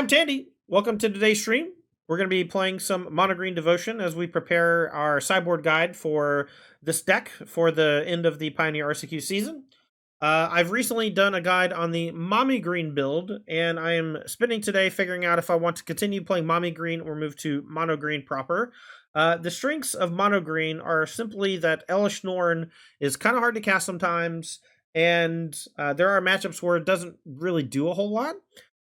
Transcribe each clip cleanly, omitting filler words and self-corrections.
I'm Tandy. Welcome to today's stream. We're going to be playing some Mono Green Devotion as we prepare our sideboard guide for this deck for the end of the Pioneer RCQ season. I've recently done a guide on the Mommy Green build, and I am spending today figuring out if I want to continue playing Mommy Green or move to Mono Green proper. The strengths of Mono Green are simply that Elish Norn is kind of hard to cast sometimes, and there are matchups where it doesn't really do a whole lot.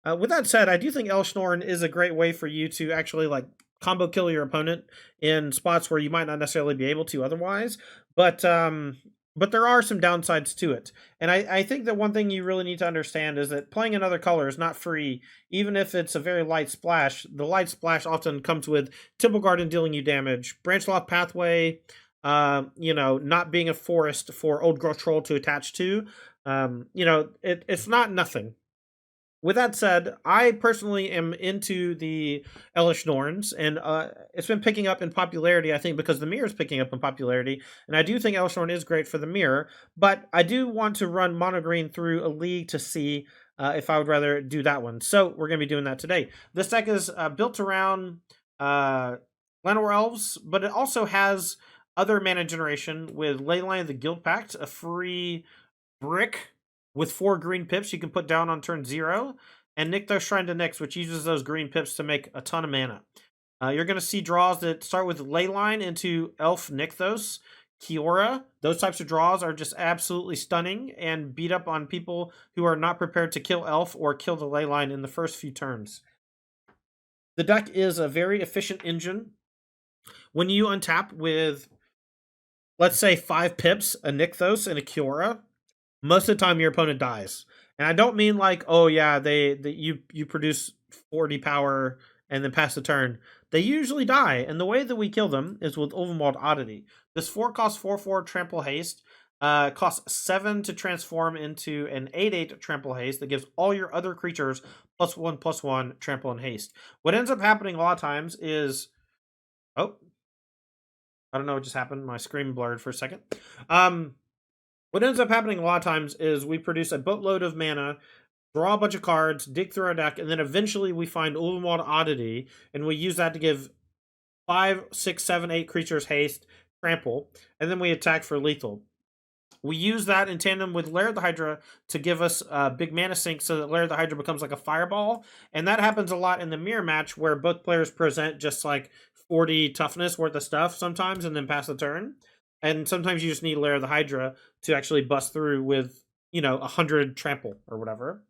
With that said, I do think Elish Norn is a great way for you to actually combo kill your opponent in spots where you might not necessarily be able to otherwise. But there are some downsides to it. And I think that one thing you really need to understand is that playing another color is not free, even if it's a very light splash. The light splash often comes with Temple Garden dealing you damage, Branchloft Pathway, not being a forest for Old Growth Troll to attach to. It's not nothing. With that said, I personally am into the Elish Norns, and it's been picking up in popularity, I think, because the mirror is picking up in popularity, and I do think Elish Norn is great for the mirror, but I do want to run Mono Green through a league to see if I would rather do that one. So we're going to be doing that today. This deck is built around Llanowar Elves, but it also has other mana generation with Leyline of the Guild Pact, a free brick with 4 green pips you can put down on turn 0, and Nykthos Shrine to Nyx, which uses those green pips to make a ton of mana. You're going to see draws that start with Leyline into Elf Nykthos, Kiora. Those types of draws are just absolutely stunning and beat up on people who are not prepared to kill Elf or kill the Leyline in the first few turns. The deck is a very efficient engine. When you untap with, let's say, 5 pips, a Nykthos, and a Kiora, most of the time your opponent dies. And I don't mean you produce 40 power and then pass the turn. They usually die, and the way that we kill them is with Ulvenwald Oddity. This 4 cost 4/4 Trample Haste, costs 7 to transform into an 8/8 Trample Haste that gives all your other creatures +1/+1 Trample and Haste. What ends up happening a lot of times is... Oh. I don't know what just happened. My screen blurred for a second. What ends up happening a lot of times is we produce a boatload of mana, draw a bunch of cards, dig through our deck, and then eventually we find Ulvenwald Oddity, and we use that to give 5, 6, 7, 8 creatures haste, trample, and then we attack for lethal. We use that in tandem with Lair of the Hydra to give us a big mana sink so that Lair of the Hydra becomes like a fireball, and that happens a lot in the mirror match where both players present just like 40 toughness worth of stuff sometimes and then pass the turn. And sometimes you just need Lair of the Hydra to actually bust through with, 100 trample or whatever.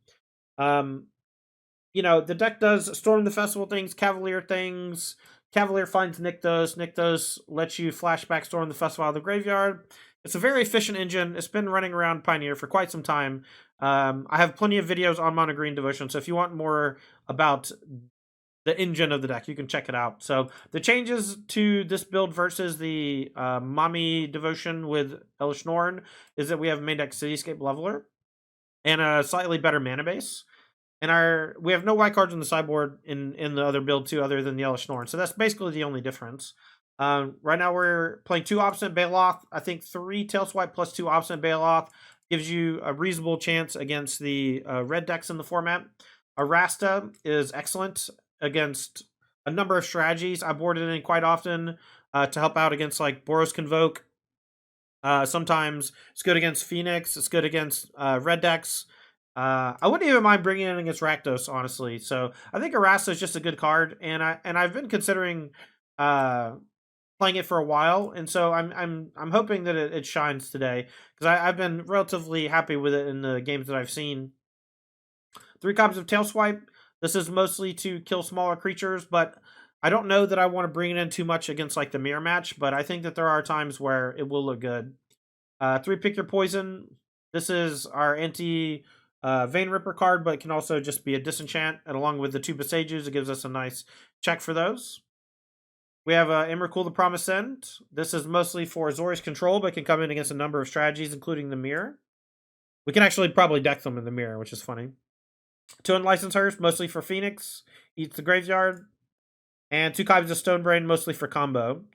The deck does Storm the Festival things, Cavalier things. Cavalier finds Nykthos. Nykthos lets you flashback Storm the Festival out of the graveyard. It's a very efficient engine. It's been running around Pioneer for quite some time. I have plenty of videos on Mono Green Devotion, so if you want more about the engine of the deck, you can check it out. So the changes to this build versus the Mommy Devotion with Elish Norn is that we have main deck Cityscape Leveler and a slightly better mana base. And we have no white cards on the sideboard in the other build too, other than the Elish Norn. So that's basically the only difference. Right now we're playing 2 Obstinate Baloth. I think 3 Tailswipe plus 2 Obstinate Baloth gives you a reasonable chance against the red decks in the format. Arasta is excellent against a number of strategies. I board it in quite often to help out against like Boros Convoke. Sometimes it's good against Phoenix. It's good against red decks. I wouldn't even mind bringing it in against Rakdos, honestly. So I think Arasta is just a good card, and I've been considering playing it for a while, and so I'm hoping that it shines today because I've been relatively happy with it in the games that I've seen. 3 copies of Tailswipe. This is mostly to kill smaller creatures, but I don't know that I want to bring it in too much against like the mirror match, but I think that there are times where it will look good. 3 Pick Your Poison. This is our anti Vein Ripper card, but it can also just be a disenchant, and along with the 2 Besages, it gives us a nice check for those. We have Emrakul the Promised End. This is mostly for Azorius control, but can come in against a number of strategies, including the mirror. We can actually probably deck them in the mirror, which is funny. 2 Unlicensed Hearse, mostly for Phoenix. Eats the Graveyard. And 2 copies of Stonebrain, mostly for combo.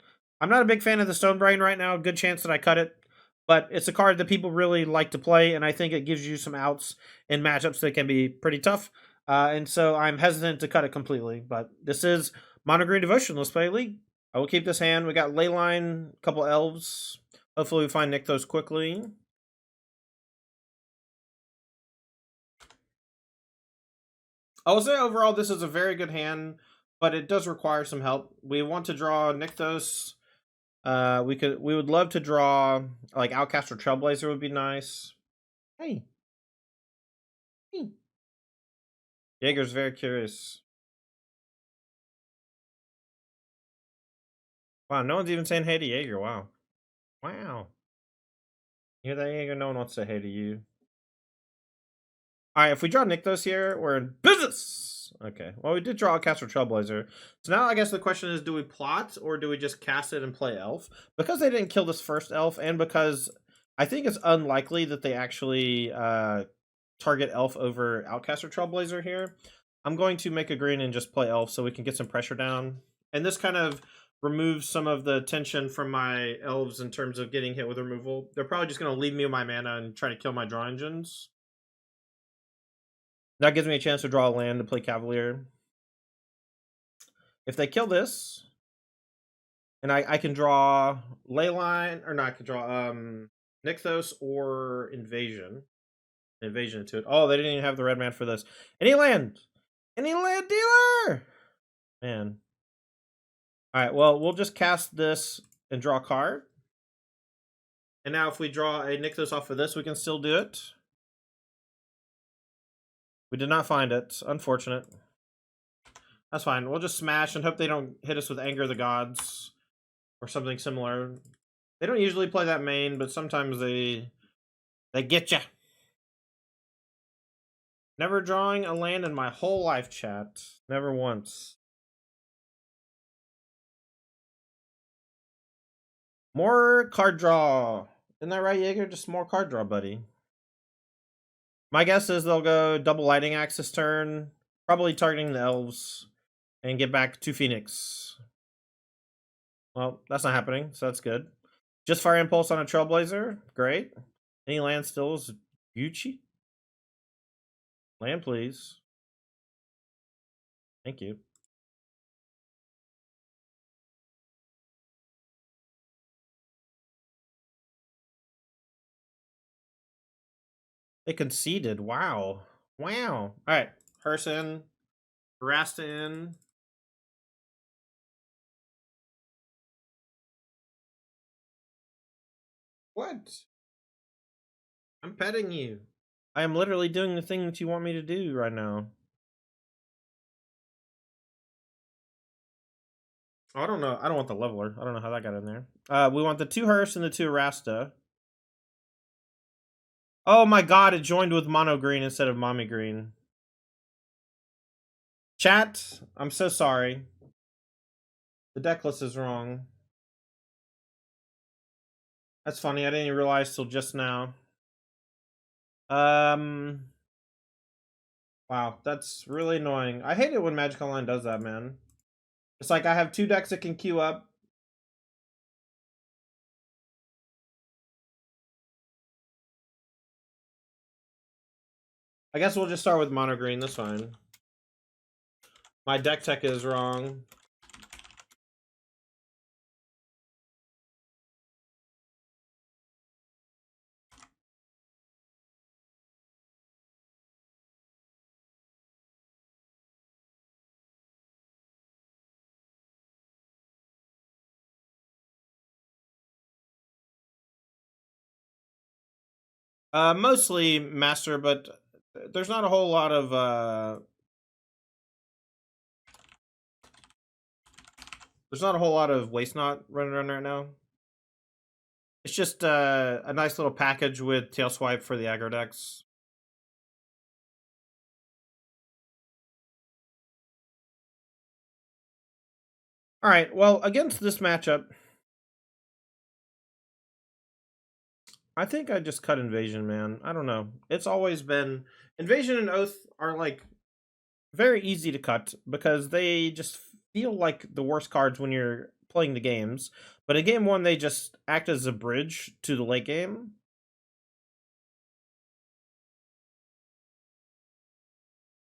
I'm not a big fan of the Stonebrain right now. Good chance that I cut it. But it's a card that people really like to play, and I think it gives you some outs in matchups that can be pretty tough. And so I'm hesitant to cut it completely. But this is Mono Green Devotion. Let's play League. I will keep this hand. We got Leyline, a couple elves. Hopefully we find Nykthos quickly. I will say overall this is a very good hand, but it does require some help. We want to draw Nykthos. We would love to draw like Outcast or Trailblazer would be nice. Hey. Hey. Jaeger's very curious. Wow, no one's even saying hey to Jaeger. Wow. Wow. You hear that, Jaeger? No one wants to say hey to you. Alright, if we draw Nykthos here, we're in business! Okay, well, we did draw a Cast or Trailblazer. So now I guess the question is, do we plot, or do we just cast it and play Elf? Because they didn't kill this first Elf, and because I think it's unlikely that they actually target Elf over Outcast or Trailblazer here, I'm going to make a green and just play Elf so we can get some pressure down. And this kind of removes some of the tension from my Elves in terms of getting hit with removal. They're probably just going to leave me with my mana and try to kill my draw engines. That gives me a chance to draw a land to play Cavalier. If they kill this, and I can draw Leyline, or not, I can draw Nykthos or Invasion. Invasion into it. Oh, they didn't even have the red man for this. Any land! Any land dealer! Man. Alright, well, we'll just cast this and draw a card. And now if we draw a Nykthos off of this, we can still do it. We did not find it. Unfortunate. That's fine. We'll just smash and hope they don't hit us with Anger of the Gods or something similar. They don't usually play that main, but sometimes they get ya. Never drawing a land in my whole life, chat. Never once. More card draw. Isn't that right, Jaeger? Just more card draw, buddy. My guess is they'll go double Lightning Axe this turn, probably targeting the elves, and get back to Phoenix. Well, that's not happening, so that's good. Just Fire Impulse on a Trailblazer. Great. Any land still is Gucci? Land, please. Thank you. They conceded. Wow. Wow. Alright. Person. Rastin. What? I'm petting you. I am literally doing the thing that you want me to do right now. Oh, I don't know. I don't want the leveler. I don't know how that got in there. We want the 2 Hearse and the 2 Rasta. Oh my god, it joined with mono green instead of mommy green. Chat, I'm so sorry. The deck list is wrong. That's funny, I didn't even realize till just now. Wow, that's really annoying. I hate it when Magic Online does that, man. It's like I have 2 decks that can queue up. I guess we'll just start with mono green, that's fine. My deck tech is wrong. Mostly master, but there's not a whole lot of there's not a whole lot of waste knot running around right now. It's just a nice little package with tail swipe for the aggro decks. Alright, well, against this matchup, I think I just cut Invasion, man. I don't know. It's always been... Invasion and Oath are, like, very easy to cut because they just feel like the worst cards when you're playing the games. But in game 1, they just act as a bridge to the late game.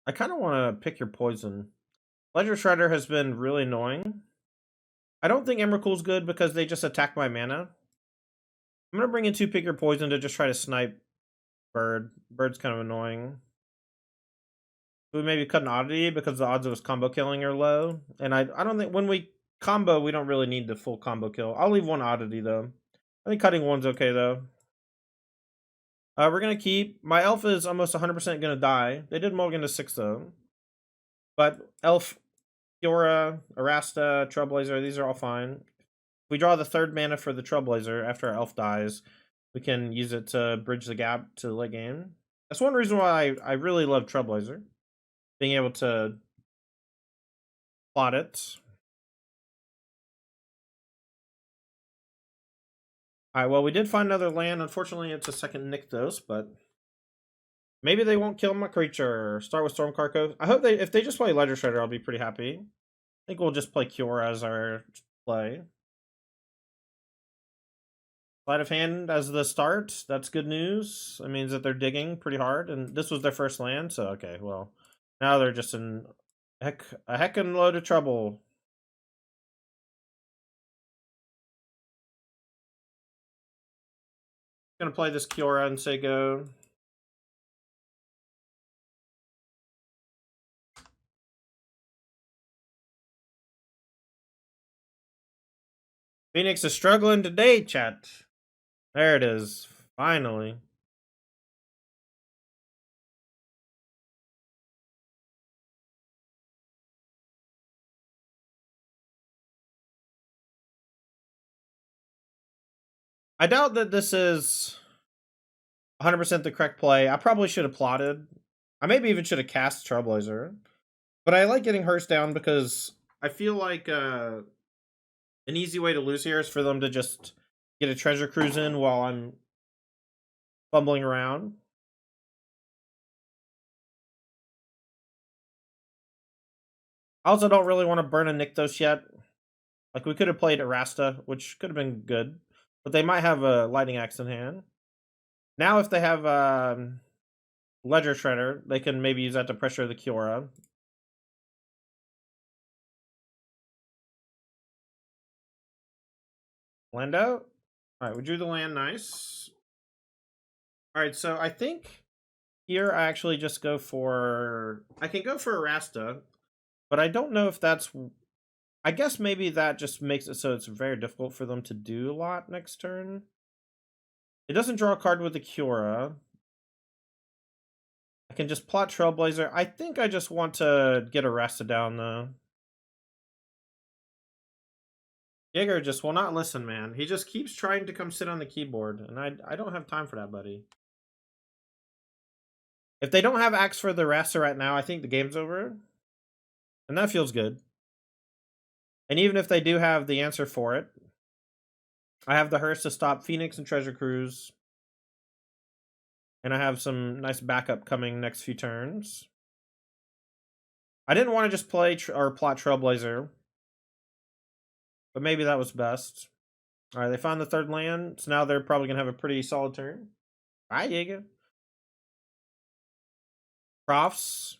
I kind of want to pick your poison. Ledger Shredder has been really annoying. I don't think Emrakul's good because they just attack my mana. I'm gonna bring in 2 pick your poison to just try to snipe Bird. Bird's kind of annoying. We maybe cut an oddity because the odds of us combo killing are low. And I don't think when we combo, we don't really need the full combo kill. I'll leave 1 oddity though. I think cutting 1's okay though. We're gonna keep. My elf is almost 100% gonna die. They did mulligan to 6 though. But elf, Fiora, Arasta, Trailblazer, these are all fine. If we draw the 3rd mana for the Trailblazer after our elf dies, we can use it to bridge the gap to the late game. That's one reason why I really love Trailblazer. Being able to plot it. Alright, well, we did find another land. Unfortunately, it's a second Nykthos, but maybe they won't kill my creature. Start with Storm Karkos. I hope if they just play Ledger Shredder, I'll be pretty happy. I think we'll just play Cure as our play. Sleight of hand as the start. That's good news. It means that they're digging pretty hard, and this was their first land, so okay, well. Now they're just in a heckin' load of trouble. Gonna play this Kiora and say go. Phoenix is struggling today, chat. There it is. Finally. I doubt that this is 100% the correct play. I probably should have plotted. I maybe even should have cast Trailblazer. But I like getting Hearst down because I feel like an easy way to lose here is for them to just get a treasure cruise in while I'm fumbling around. I also don't really want to burn a Nykthos yet. Like, we could have played Arasta, which could have been good. But they might have a Lightning Axe in hand. Now, if they have Ledger Shredder, they can maybe use that to pressure the Kiora. Land out. Alright, we drew the land, nice. Alright, so I think here I actually just go for... I can go for Arasta, but I don't know if that's... I guess maybe that just makes it so it's very difficult for them to do a lot next turn. It doesn't draw a card with the Kiora. I can just plot Trailblazer. I think I just want to get Arasta down, though. Jaeger just will not listen, man. He just keeps trying to come sit on the keyboard, and I don't have time for that, buddy. If they don't have Axe for the Rasta right now, I think the game's over. And that feels good. And even if they do have the answer for it, I have the Hearst to stop Phoenix and Treasure Cruise. And I have some nice backup coming next few turns. I didn't want to just play or plot Trailblazer. But maybe that was best. Alright, they found the 3rd land. So now they're probably going to have a pretty solid turn. Alright, Jaeger. Profs.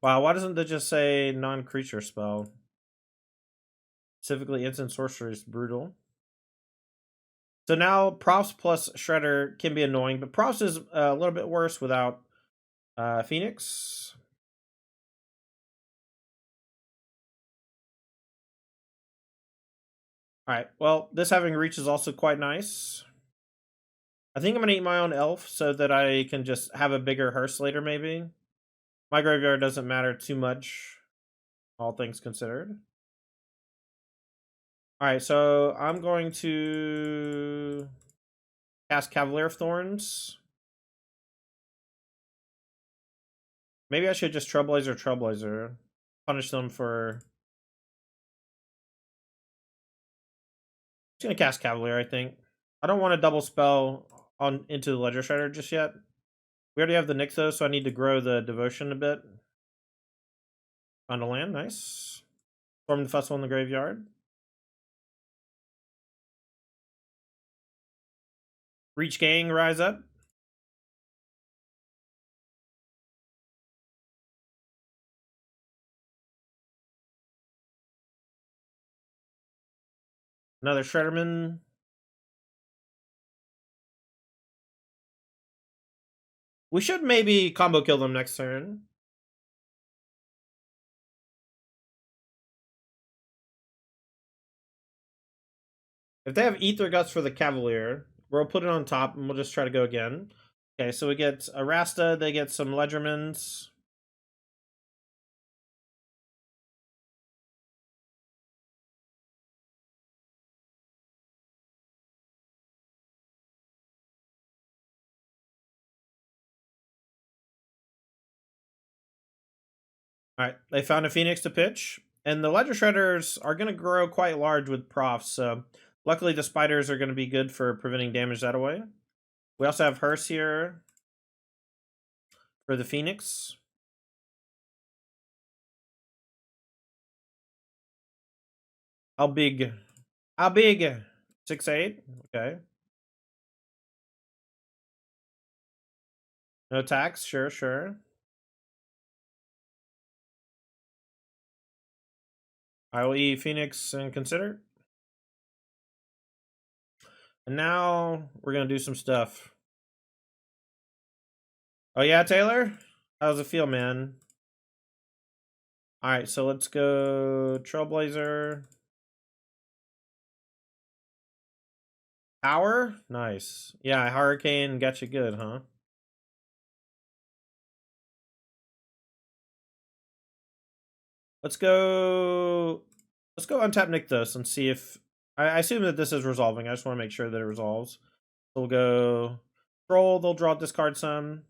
Wow, why doesn't it just say non-creature spell? Specifically, instant sorcery is brutal. So now Profs plus Shredder can be annoying, but Profs is a little bit worse without Phoenix. Alright, well, this having reach is also quite nice. I think I'm going to eat my own elf so that I can just have a bigger hearse later, maybe. My graveyard doesn't matter too much, all things considered. Alright, so I'm going to cast Cavalier of Thorns. Maybe I should just Trailblazer. Punish them for... I'm just going to cast Cavalier, I think. I don't want to double spell on into the Ledger Shredder just yet. We already have the Nykthos, so I need to grow the Devotion a bit. Found a land, nice. Storm the Festival in the graveyard. Reach Gang, rise up. Another Shredderman. We should maybe combo kill them next turn. If they have Ether Guts for the Cavalier, we'll put it on top and we'll just try to go again. Okay, so we get a Rasta, they get some Ledgermans. Alright, they found a Phoenix to pitch. And the Ledger Shredders are going to grow quite large with profs, so luckily the Spiders are going to be good for preventing damage that way. We also have Hearse here for the Phoenix. How big? How big? 6'8"? Okay. No attacks? Sure, sure. I will eat Phoenix and consider. And now we're going to do some stuff. Oh yeah, Taylor? How does it feel, man? Alright, so let's go Trailblazer. Power? Nice. Yeah, Hurricane got you good, huh? Let's go untap Nykthos and see if I assume that this is resolving. I just want to make sure that it resolves. So we'll go Troll, they'll draw discard some.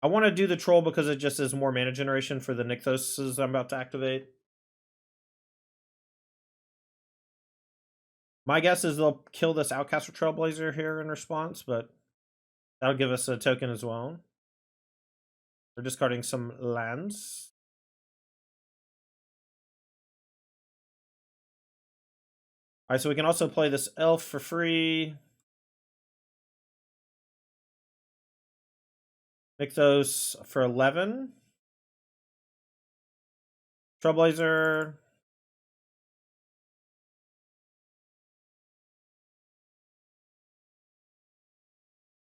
I want to do the Troll because it just is more mana generation for the Nykthos I'm about to activate. My guess is they'll kill this Outcast Trailblazer here in response, but that'll give us a token as well. We're discarding some lands. Alright, so we can also play this Elf for free. Nykthos for 11. Trailblazer.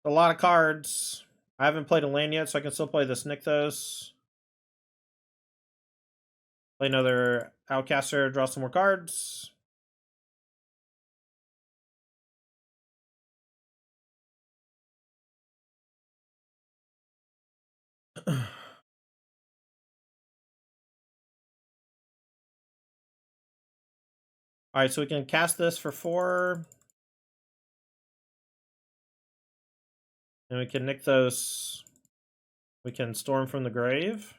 A lot of cards. I haven't played a land yet, so I can still play this Nykthos. Play another Outcaster, draw some more cards. Alright, so we can cast this for 4. And we can Nykthos. We can Storm from the Grave.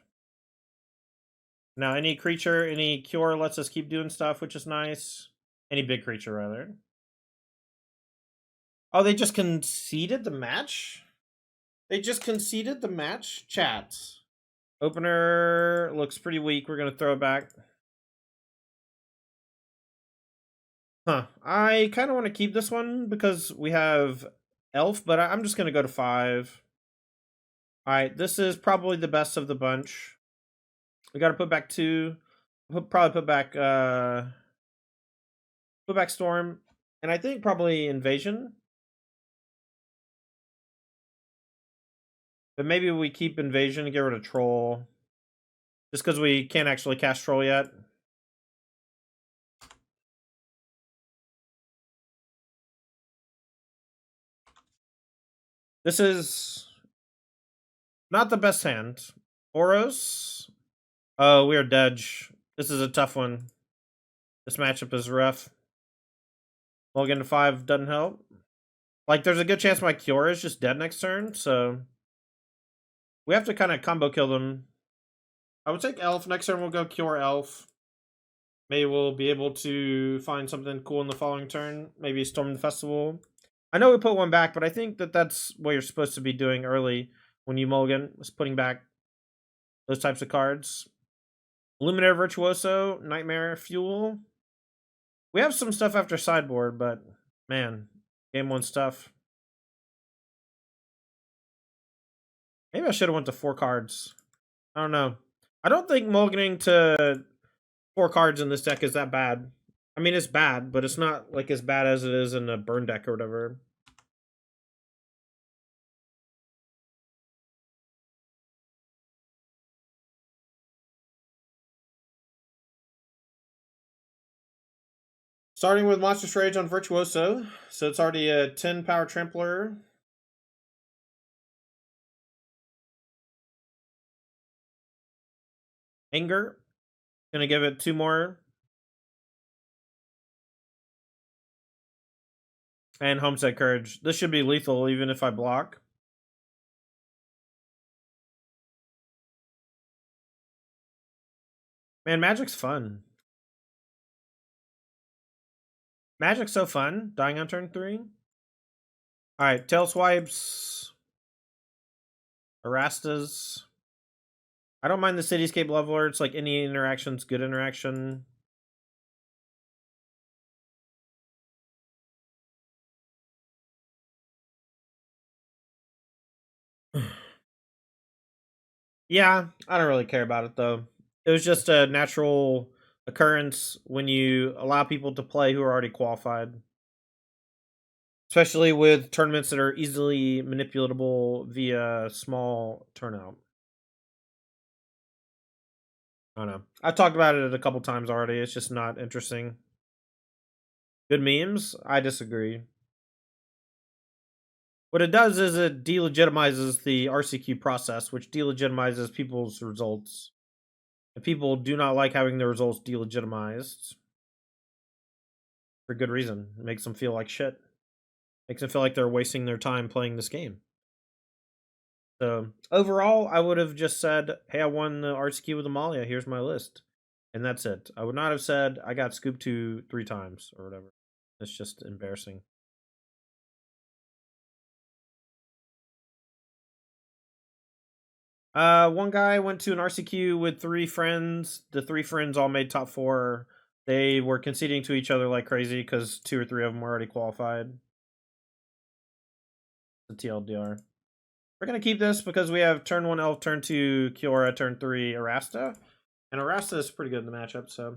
Now, any creature, any cure lets us keep doing stuff, which is nice. Any big creature, rather. Oh, they just conceded the match? They just conceded the match? Chat. Opener looks pretty weak. We're going to throw it back. Huh. I kind of want to keep this one because we have Elf, but I'm just going to go to 5. Alright, this is probably the best of the bunch. We got to put back 2. Probably put back Storm, and I think probably Invasion. But maybe we keep Invasion and get rid of Troll. Just because we can't actually cast Troll yet. This is not the best hand. Oros. Oh, we are dead. This is a tough one. This matchup is rough. Mulligan to 5 doesn't help. Like, there's a good chance my Cure is just dead next turn, so we have to kind of combo kill them. I would take Elf. Next turn we'll go Cure Elf. Maybe we'll be able to find something cool in the following turn. Maybe Storm the Festival. I know we put one back, but I think that that's what you're supposed to be doing early when you mulligan, is putting back those types of cards. Luminaire Virtuoso, Nightmare Fuel. We have some stuff after sideboard, but man, game 1's tough. Maybe I should have went to 4 cards. I don't know. I don't think mulliganing to 4 cards in this deck is that bad. I mean, it's bad, but it's not like as bad as it is in a burn deck or whatever. Starting with Monstrous Rage on Virtuoso. So it's already a 10 power trampler. Anger. Gonna give it 2 more. And Homestead Courage. This should be lethal even if I block. Man, Magic's fun. Magic's so fun. Dying on turn 3. Alright, Tail Swipes. Arastas. I don't mind the Cityscape Leveler. It's like any interaction's good interaction. Yeah, I don't really care about it though. It was just a natural occurrence when you allow people to play who are already qualified. Especially with tournaments that are easily manipulatable via small turnout. I don't know. I've talked about it a couple times already. It's just not interesting. Good memes? I disagree. What it does is it delegitimizes the RCQ process, which delegitimizes people's results. And people do not like having their results delegitimized. For good reason. It makes them feel like shit. Makes them feel like they're wasting their time playing this game. So overall, I would have just said, hey, I won the RCQ with Amalia. Here's my list. And that's it. I would not have said I got scooped 3 times or whatever. It's just embarrassing. One guy went to an RCQ with 3 friends. The 3 friends all made top 4. They were conceding to each other like crazy because 2 or 3 of them were already qualified. The TLDR. We're gonna keep this because we have turn 1 Elf, turn 2 Kiora, turn 3 Arasta. And Arasta is pretty good in the matchup, so.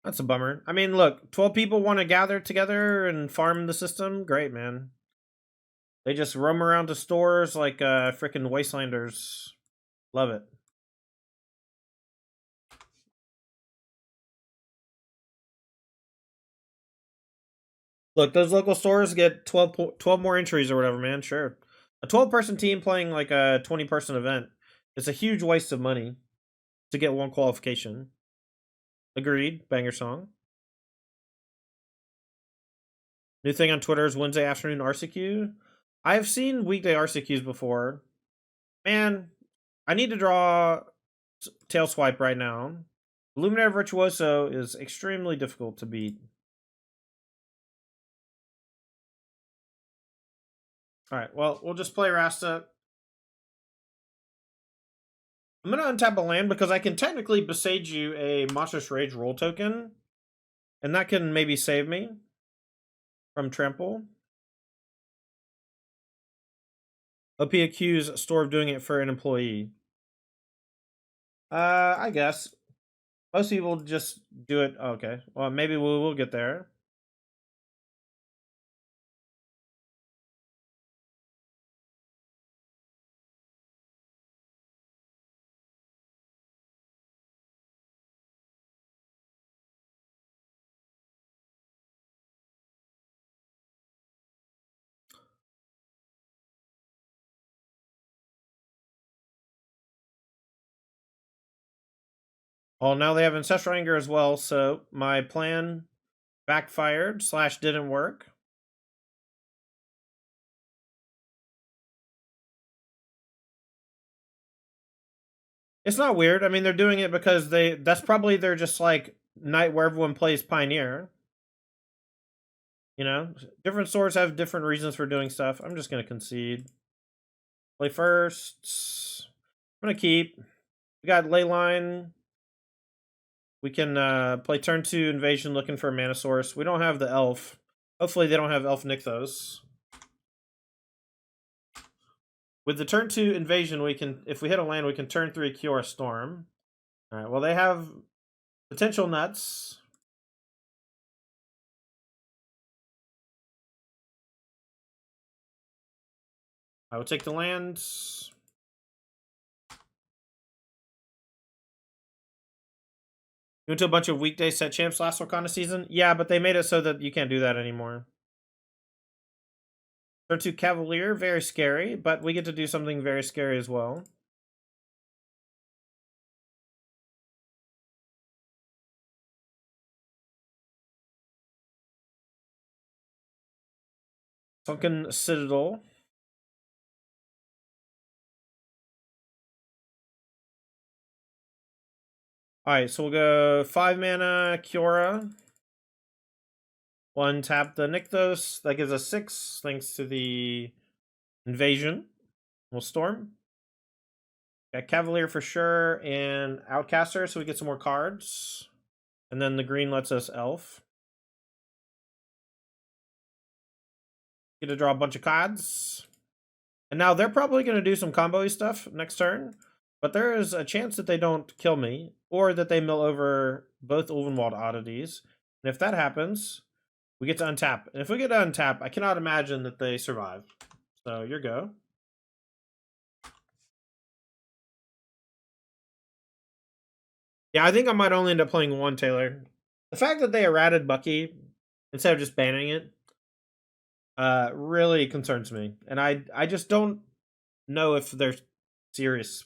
That's a bummer. I mean, look, 12 people want to gather together and farm the system. Great, man. They just roam around to stores like freaking wastelanders. Love it. Look, those local stores get 12 more entries or whatever, man. Sure. A 12-person team playing like a 20-person event. It's a huge waste of money to get 1 qualification. Agreed. Banger song. New thing on Twitter is Wednesday afternoon RCQ. I've seen weekday RCQs before. Man, I need to draw Tail Swipe right now. Luminary Virtuoso is extremely difficult to beat. Alright, well, we'll just play Rasta. I'm going to untap a land because I can technically besage you a Monstrous Rage roll token. And that can maybe save me from trample. OP accuse store of doing it for an employee. I guess. Most people just do it. Okay. Well, maybe we'll get there. Well, now they have Ancestral Anger as well, so my plan backfired / didn't work. It's not weird. I mean, they're doing it because that's probably their just like night where everyone plays Pioneer. You know, different stores have different reasons for doing stuff. I'm just gonna concede. Play first. I'm gonna keep. We got Leyline. We can play turn 2 Invasion looking for a mana source. We don't have the Elf. Hopefully they don't have Elf Nykthos. With the turn 2 invasion, we can, if we hit a land, we can turn 3 Kiora Storm. All right, well, they have potential nuts. I will take the lands. You went to a bunch of weekday set champs last Wakanda season? Yeah, but they made it so that you can't do that anymore. Turn 2 Cavalier, very scary, but we get to do something very scary as well. Sunken Citadel. Alright, so we'll go 5 mana, Kiora. 1 tap the Nykthos. That gives us 6, thanks to the invasion. We'll storm. Got Cavalier for sure, and Outcaster, so we get some more cards. And then the green lets us Elf. Get to draw a bunch of cards. And now they're probably going to do some combo-y stuff next turn. But there is a chance that they don't kill me, or that they mill over both Ulvenwald oddities. And if that happens, we get to untap. And if we get to untap, I cannot imagine that they survive. So, your go. Yeah, I think I might only end up playing 1 Taylor. The fact that they errated Bucky instead of just banning it really concerns me. And I just don't know if they're serious.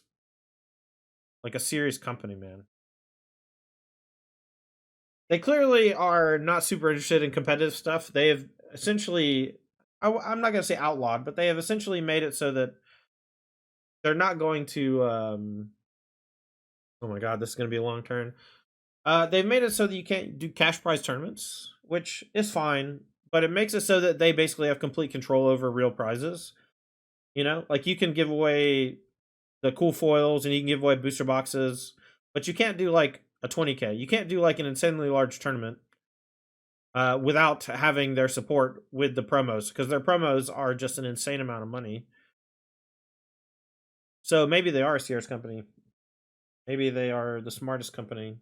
Like a serious company, man. They clearly are not super interested in competitive stuff. They have essentially, I'm not going to say outlawed, but they have essentially made it so that they're not going to, oh my god, this is going to be a long turn. They've made it so that you can't do cash prize tournaments, which is fine, but it makes it so that they basically have complete control over real prizes. You know, like you can give away the cool foils and you can give away booster boxes, but you can't do like a 20k. You can't do like an insanely large tournament without having their support with the promos, because their promos are just an insane amount of money. So maybe they are a serious company. Maybe they are the smartest company.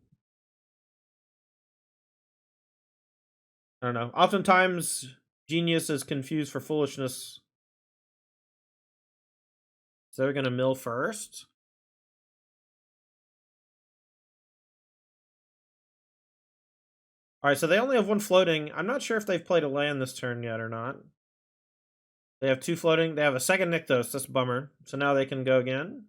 I don't know. Oftentimes, genius is confused for foolishness. So they're going to mill first. All right, so they only have 1 floating. I'm not sure if they've played a land this turn yet or not. They have 2 floating. They have a second Nykthos. That's a bummer. So now they can go again.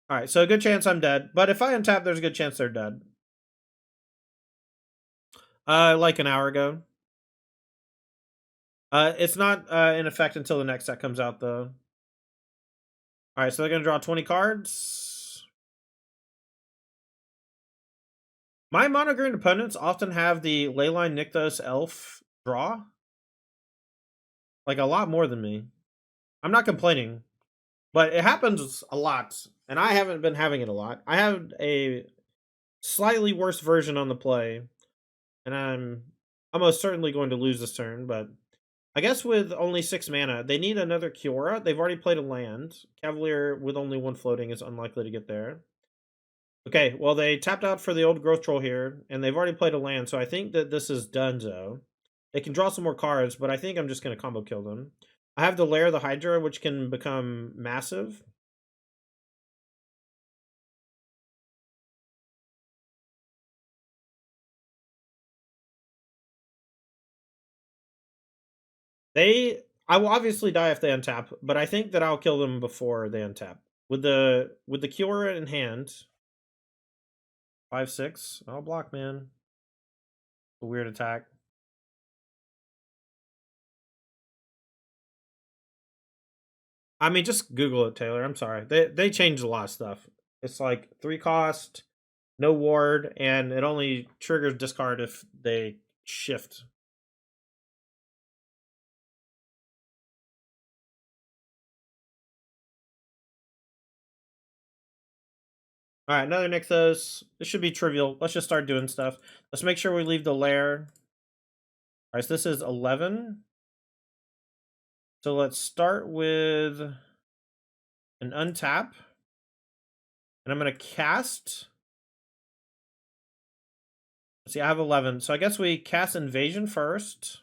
All right, so a good chance I'm dead. But if I untap, there's a good chance they're dead. Like an hour ago. It's not in effect until the next set comes out, though. All right, so they're going to draw 20 cards. My monogreen opponents often have the Leyline Nykthos Elf draw. Like, a lot more than me. I'm not complaining. But it happens a lot. And I haven't been having it a lot. I have a slightly worse version on the play. And I'm almost certainly going to lose this turn, but I guess with only 6 mana, they need another Kiora. They've already played a land. Cavalier with only 1 floating is unlikely to get there. Okay, well, they tapped out for the old growth troll here, and they've already played a land, so I think that this is donezo. They can draw some more cards, but I think I'm just going to combo kill them. I have the Lair of the Hydra, which can become massive. I will obviously die if they untap, but I think that I'll kill them before they untap. With the Kiora in hand, 5/6. I'll block, man. A weird attack. I mean, just Google it, Taylor. I'm sorry. They changed a lot of stuff. It's like 3 cost, no ward, and it only triggers discard if they shift. All right, another Nykthos. This should be trivial. Let's just start doing stuff. Let's make sure we leave the lair. All right, so this is 11. So let's start with an untap. And I'm going to cast. Let's see, I have 11. So I guess we cast Invasion first.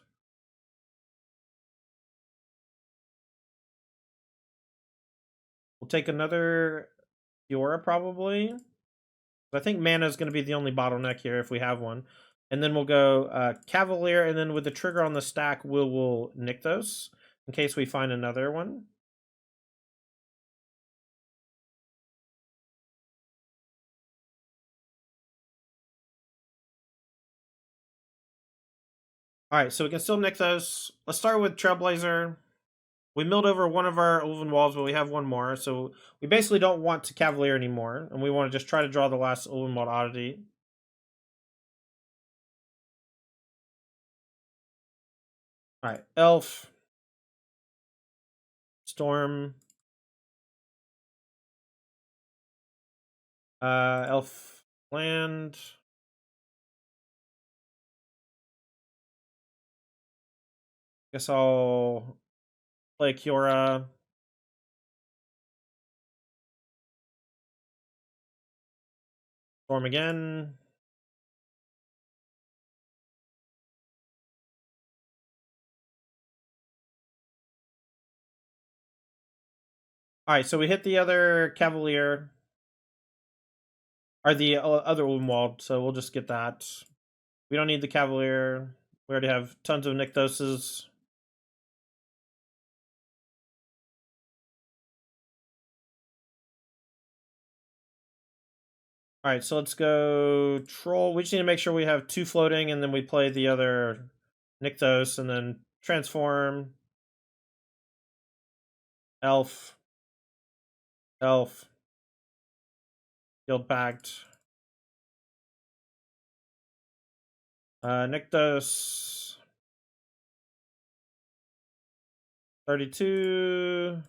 We'll take another Fiora probably. I think mana is going to be the only bottleneck here if we have one. And then we'll go Cavalier, and then with the trigger on the stack, we'll Nykthos in case we find another one. Alright, so we can still Nykthos. Let's start with Trailblazer. We milled over one of our Ulven Walls, but we have one more. So we basically don't want to Cavalier anymore. And we want to just try to draw the last Ulven Walled oddity. Alright, Elf. Storm. Elf land. Guess I'll play Kiora. Storm again. Alright, so we hit the other Cavalier. Or the other Ulvenwald, so we'll just get that. We don't need the Cavalier. We already have tons of Nykthoses. Alright, so let's go Troll. We just need to make sure we have 2 floating, and then we play the other Nykthos, and then transform. Elf. Elf. Guild Pact. Nykthos. 32.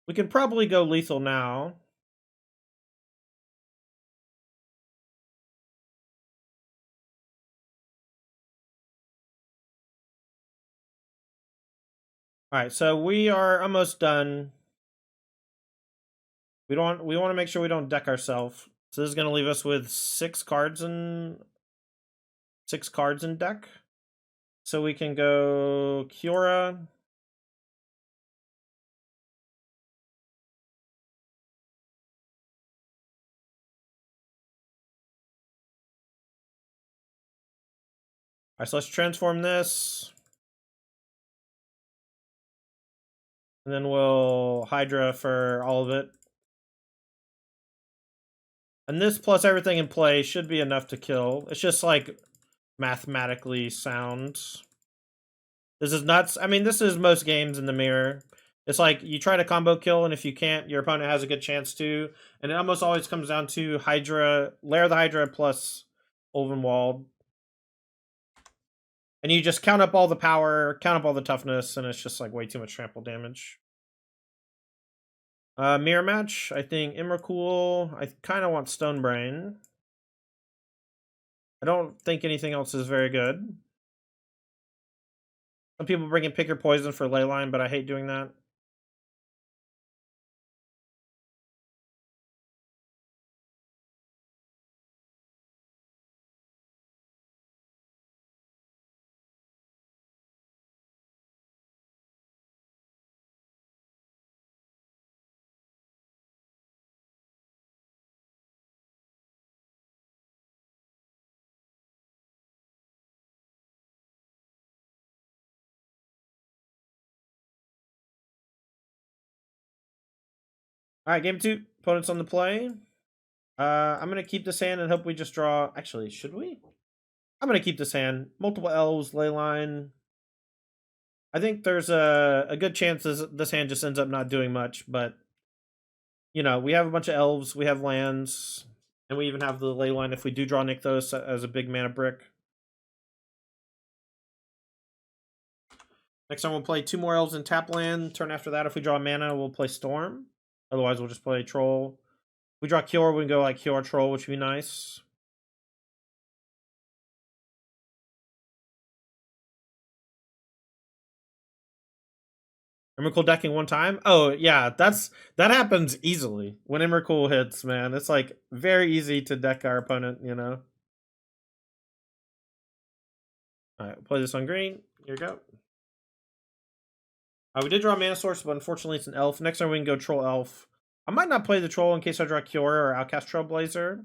We can probably go lethal now. Alright, so we are almost done. We want to make sure we don't deck ourselves. So this is going to leave us with 6 cards in deck. So we can go Kiora. Alright, so let's transform this. And then we'll Hydra for all of it. And this plus everything in play should be enough to kill. It's just like mathematically sound. This is nuts. I mean, this is most games in the mirror. It's like you try to combo kill, and if you can't, your opponent has a good chance to. And it almost always comes down to Hydra, Lair of the Hydra plus Ulvenwald. And you just count up all the power, count up all the toughness, and it's just like way too much trample damage. Mirror match, I think Imracool. I kind of want Stonebrain. I don't think anything else is very good. Some people bring in Pick Your Poison for Leyline, but I hate doing that. Alright, game 2. Opponents on the play. I'm going to keep this hand and hope we just draw... Actually, should we? I'm going to keep this hand. Multiple elves, Leyline. I think there's a good chance this hand just ends up not doing much, but... You know, we have a bunch of elves, we have lands, and we even have the Leyline if we do draw Nykthos as a big mana brick. Next time we'll play 2 more elves in tap land. Turn after that, if we draw mana, we'll play Storm. Otherwise, we'll just play Troll. If we draw Kiora, we can go like Kiora Troll, which would be nice. Emrakul decking one time? Oh yeah, that happens easily when Emrakul hits, man. It's like very easy to deck our opponent, you know. Alright, we'll play this on green. Here we go. We did draw a mana source, but unfortunately it's an elf. Next time we can go troll elf. I might not play the troll in case I draw Kiora or Outcast Trailblazer.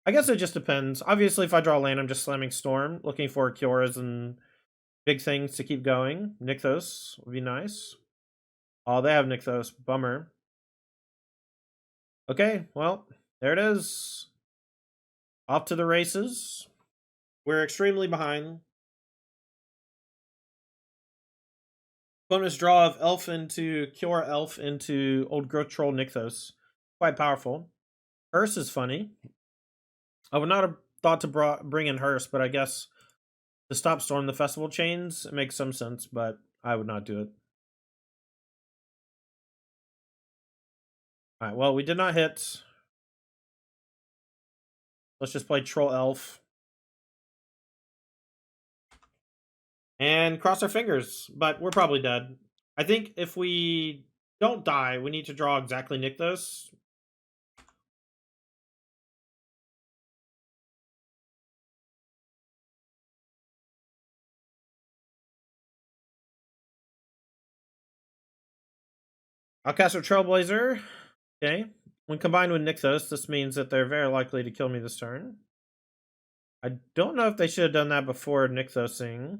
I guess it just depends. Obviously, if I draw land, I'm just slamming Storm, looking for Kioras and big things to keep going. Nykthos would be nice. Oh, they have Nykthos. Bummer. Okay, well, there it is. Off to the races. We're extremely behind. Bonus draw of Elf into Kiora Elf into Old Growth Troll Nykthos. Quite powerful. Hearse is funny. I would not have thought to bring in Hearse, but I guess to stop Storm the Festival Chains, it makes some sense, but I would not do it. Alright, well, we did not hit. Let's just play Troll Elf. And cross our fingers, but we're probably dead. I think if we don't die, we need to draw exactly Nykthos. I'll cast a Trailblazer. Okay. When combined with Nykthos, this means that they're very likely to kill me this turn. I don't know if they should have done that before Nykthosing,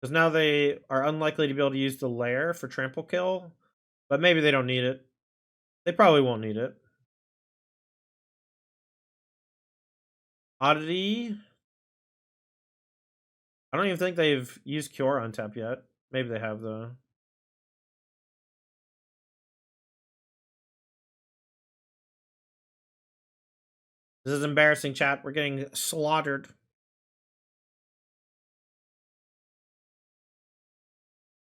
because now they are unlikely to be able to use the lair for trample kill, but maybe they don't need it. They probably won't need it. Oddity. I don't even think they've used Cure on tap yet. Maybe they have, though. This is embarrassing, chat. We're getting slaughtered.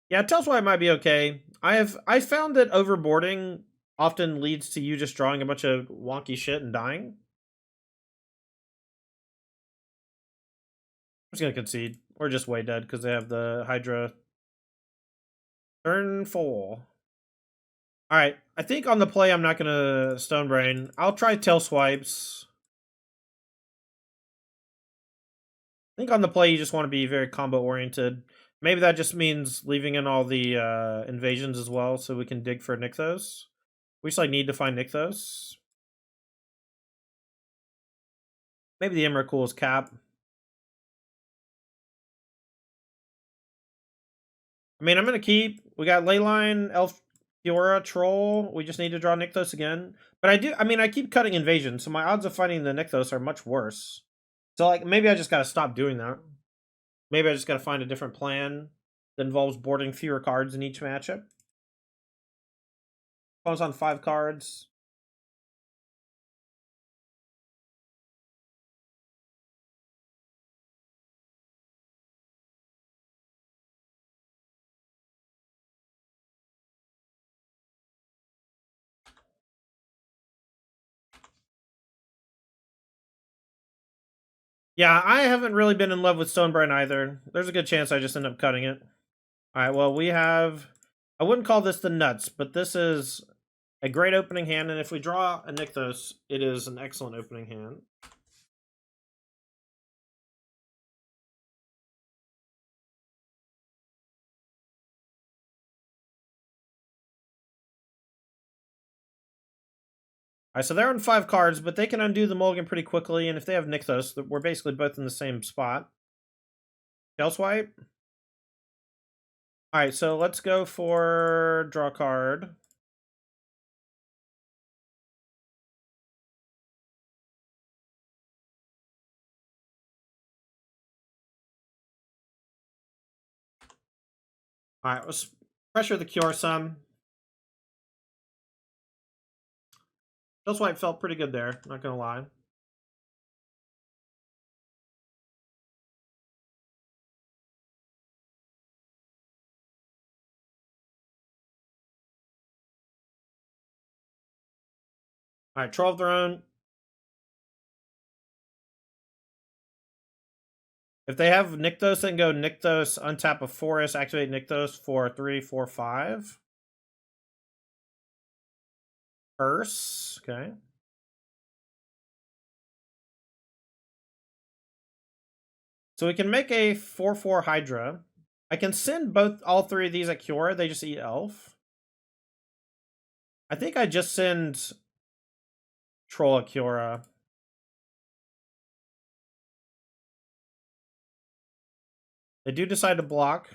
Yeah, Tellswipe might be okay. I found that overboarding often leads to you just drawing a bunch of wonky shit and dying. I'm just gonna concede. We're just way dead because they have the Hydra. Turn 4. Alright, I think on the play I'm not gonna Stone Brain. I'll try Tail Swipes. I think on the play you just want to be very combo oriented. Maybe that just means leaving in all the invasions as well so we can dig for Nykthos. We just like need to find Nykthos. Maybe the Emrakul is cap. I mean, I'm going to keep. We got Leyline, Elf, Fiora, Troll. We just need to draw Nykthos again. But I keep cutting invasion, so my odds of finding the Nykthos are much worse. So, like, maybe I just got to stop doing that. Maybe I just got to find a different plan that involves boarding fewer cards in each matchup. Opponent's on 5 cards. Yeah, I haven't really been in love with Stonebrand either. There's a good chance I just end up cutting it. Alright, well, we have... I wouldn't call this the nuts, but this is a great opening hand, and if we draw a Nykthos, it is an excellent opening hand. Alright, so they're on 5 cards, but they can undo the mulligan pretty quickly, and if they have Nykthos, we're basically both in the same spot. Tail Swipe. Alright, so let's go for draw card. Alright, let's pressure the Cure some. Tail Swipe felt pretty good there, not gonna lie. Alright, Troll of their own. If they have Nykthos, then go Nykthos, untap a forest, activate Nykthos for 3, 4, 5. Hearse. Okay. So we can make a 4/4 Hydra. I can send all three of these at Cure. They just eat Elf. I think I just send Troll at Kiora. They do decide to block.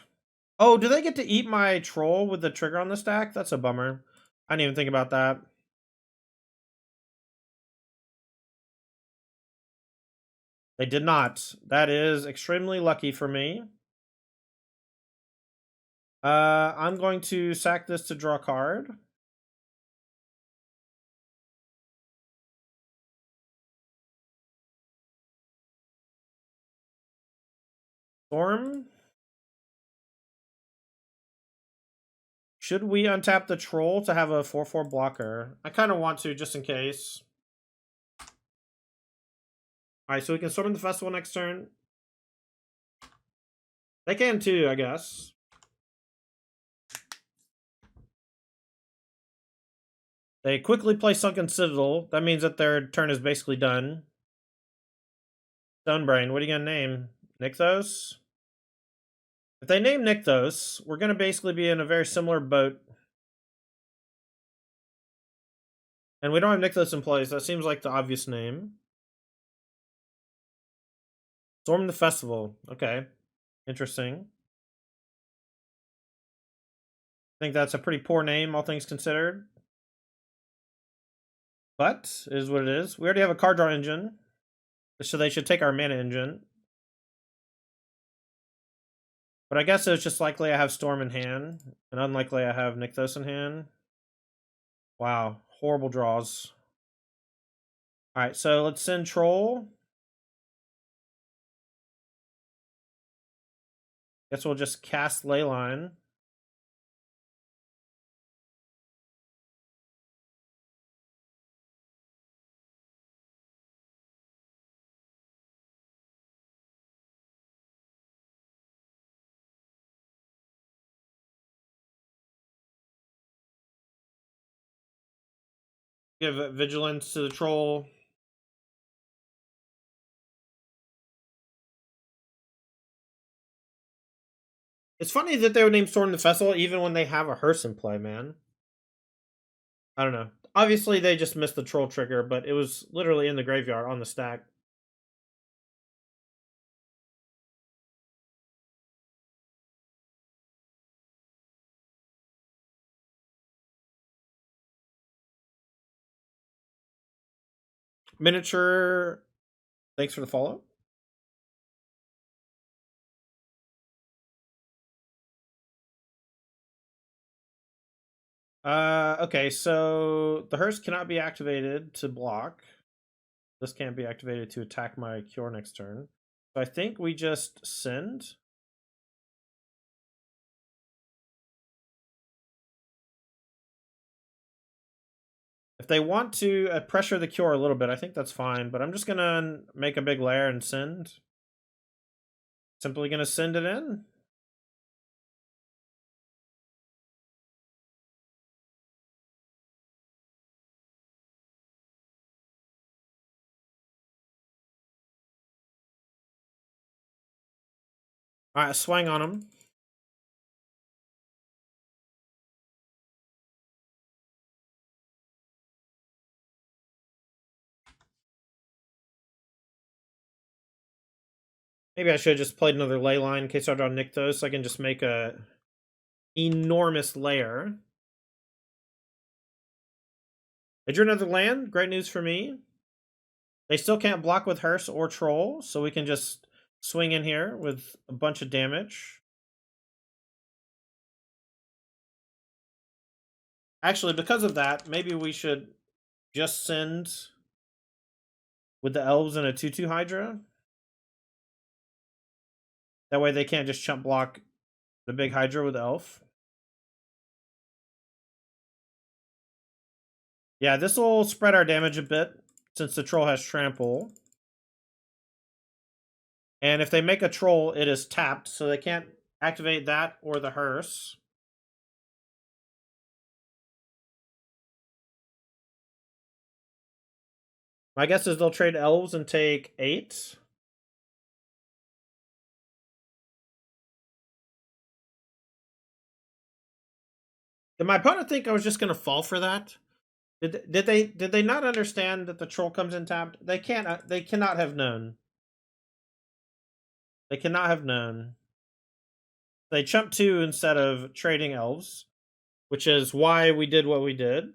Oh, do they get to eat my Troll with the trigger on the stack? That's a bummer. I didn't even think about that. They did not. That is extremely lucky for me. I'm going to sack this to draw a card. Storm. Should we untap the Troll to have a 4/4 blocker? I kind of want to, just in case. Alright, so we can Storm the Festival next turn. They can too, I guess. They quickly play Sunken Citadel. That means that their turn is basically done. Stonebrain, what are you going to name? Nykthos? If they name Nykthos, we're going to basically be in a very similar boat. And we don't have Nykthos in place. That seems like the obvious name. Storm the Festival. Okay. Interesting. I think that's a pretty poor name, all things considered. But, it is what it is. We already have a card draw engine. So they should take our mana engine. But I guess it's just likely I have Storm in hand, and unlikely I have Nykthos in hand. Wow, horrible draws. Alright, so let's send Troll. Guess we'll just cast Leyline. Give Vigilance to the Troll. It's funny that they would name Storm the Festival even when they have a Hearse in play, man. I don't know. Obviously, they just missed the Troll trigger, but it was literally in the graveyard on the stack. Miniature, thanks for the follow. Okay, so the Hearse cannot be activated to block. This can't be activated to attack my Cure next turn. So I think we just send. If they want to pressure the Cure a little bit, I think that's fine. But I'm just going to make a big lair and send. Simply going to send it in. Alright, swing on him. Maybe I should have just played another ley line in case I draw Nykthos, so I can just make a enormous lair. They drew another land. Great news for me. They still can't block with Hearse or Troll, so we can just swing in here with a bunch of damage. Actually, because of that, maybe we should just send with the elves and a 2/2 Hydra. That way they can't just chump block the big Hydra with elf. Yeah, this will spread our damage a bit since the Troll has trample. And if they make a Troll, it is tapped, so they can't activate that or the Hearse. My guess is they'll trade elves and take 8. Did my opponent think I was just going to fall for that? Did they not understand that the troll comes in tapped? They can't. They cannot have known. They cannot have known. They chumped 2 instead of trading elves, which is why we did what we did.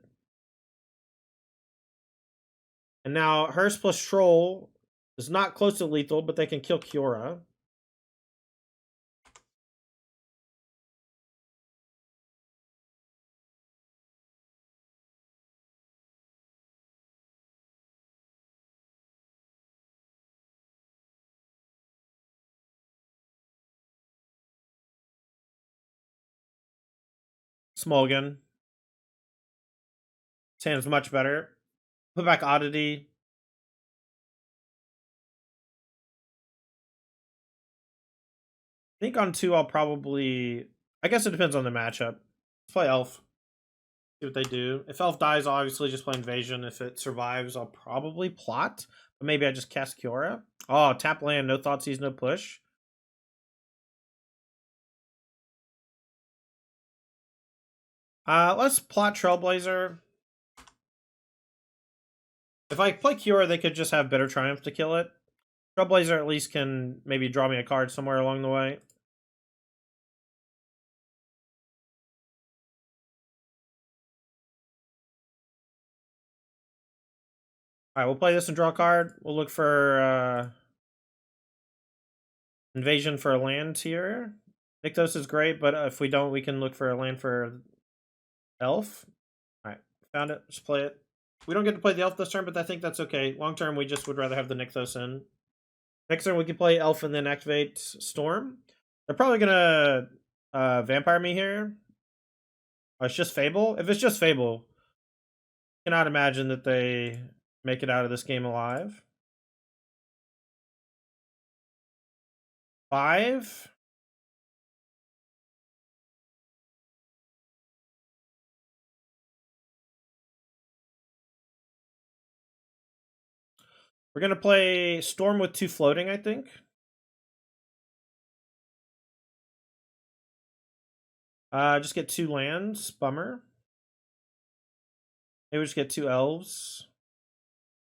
And now Hearst plus Troll is not close to lethal, but they can kill Kiora. Smolgan. His hand's much better. Put back Oddity. I think on 2 I'll probably... I guess it depends on the matchup. Let's play Elf. See what they do. If Elf dies, I'll obviously just play Invasion. If it survives, I'll probably plot. But maybe I just cast Kiora. Oh, tap land, no Thoughtseize, no push. Let's plot Trailblazer. If I play Kiora, they could just have Bitter Triumph to kill it. Trailblazer at least can maybe draw me a card somewhere along the way. Alright, we'll play this and draw a card. We'll look for Invasion for a land here. Nykthos is great, but if we don't, we can look for a land for Elf. Alright, found it. Just play it. We don't get to play the Elf this turn, but I think that's okay. Long term, we just would rather have the Nykthos in. Next turn, we can play Elf and then activate Storm. They're probably going to Vampire me here. Oh, it's just Fable? If it's just Fable, I cannot imagine that they make it out of this game alive. 5. We're going to play Storm with 2 floating, I think. Just get 2 lands. Bummer. Maybe we just get 2 elves.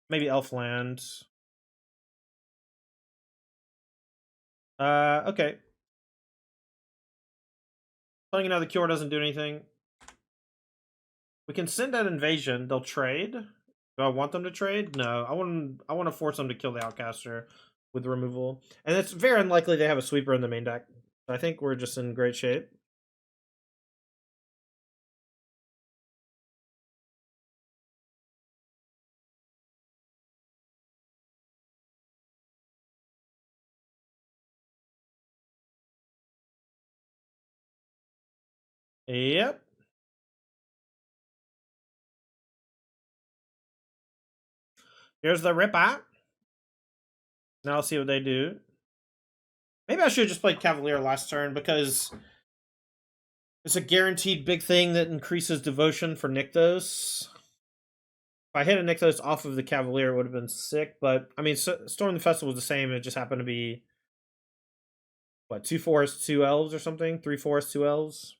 Maybe elf land. Okay. Playing another Cure doesn't do anything. We can send that Invasion. They'll trade. Do I want them to trade? No. I want to force them to kill the Outcaster with removal. And it's very unlikely they have a sweeper in the main deck. I think we're just in great shape. Yep. Here's the Ripper. Now I'll see what they do. Maybe I should have just played Cavalier last turn because it's a guaranteed big thing that increases devotion for Nykthos. If I hit a Nykthos off of the Cavalier, it would have been sick. But, I mean, Storm the Festival was the same. It just happened to be, what, 2 forests, 2 elves or something? 3 forests, 2 elves?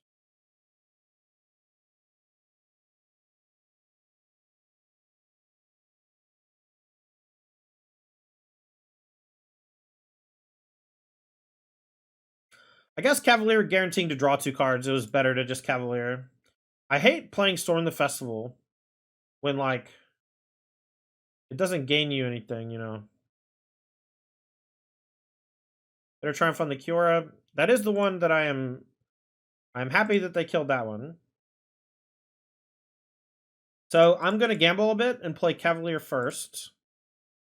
I guess Cavalier guaranteeing to draw 2 cards. It was better to just Cavalier. I hate playing Storm the Festival when, like, it doesn't gain you anything, you know. Better Triumph on the Kiora. That is the one that I'm happy that they killed that one. So I'm going to gamble a bit and play Cavalier first.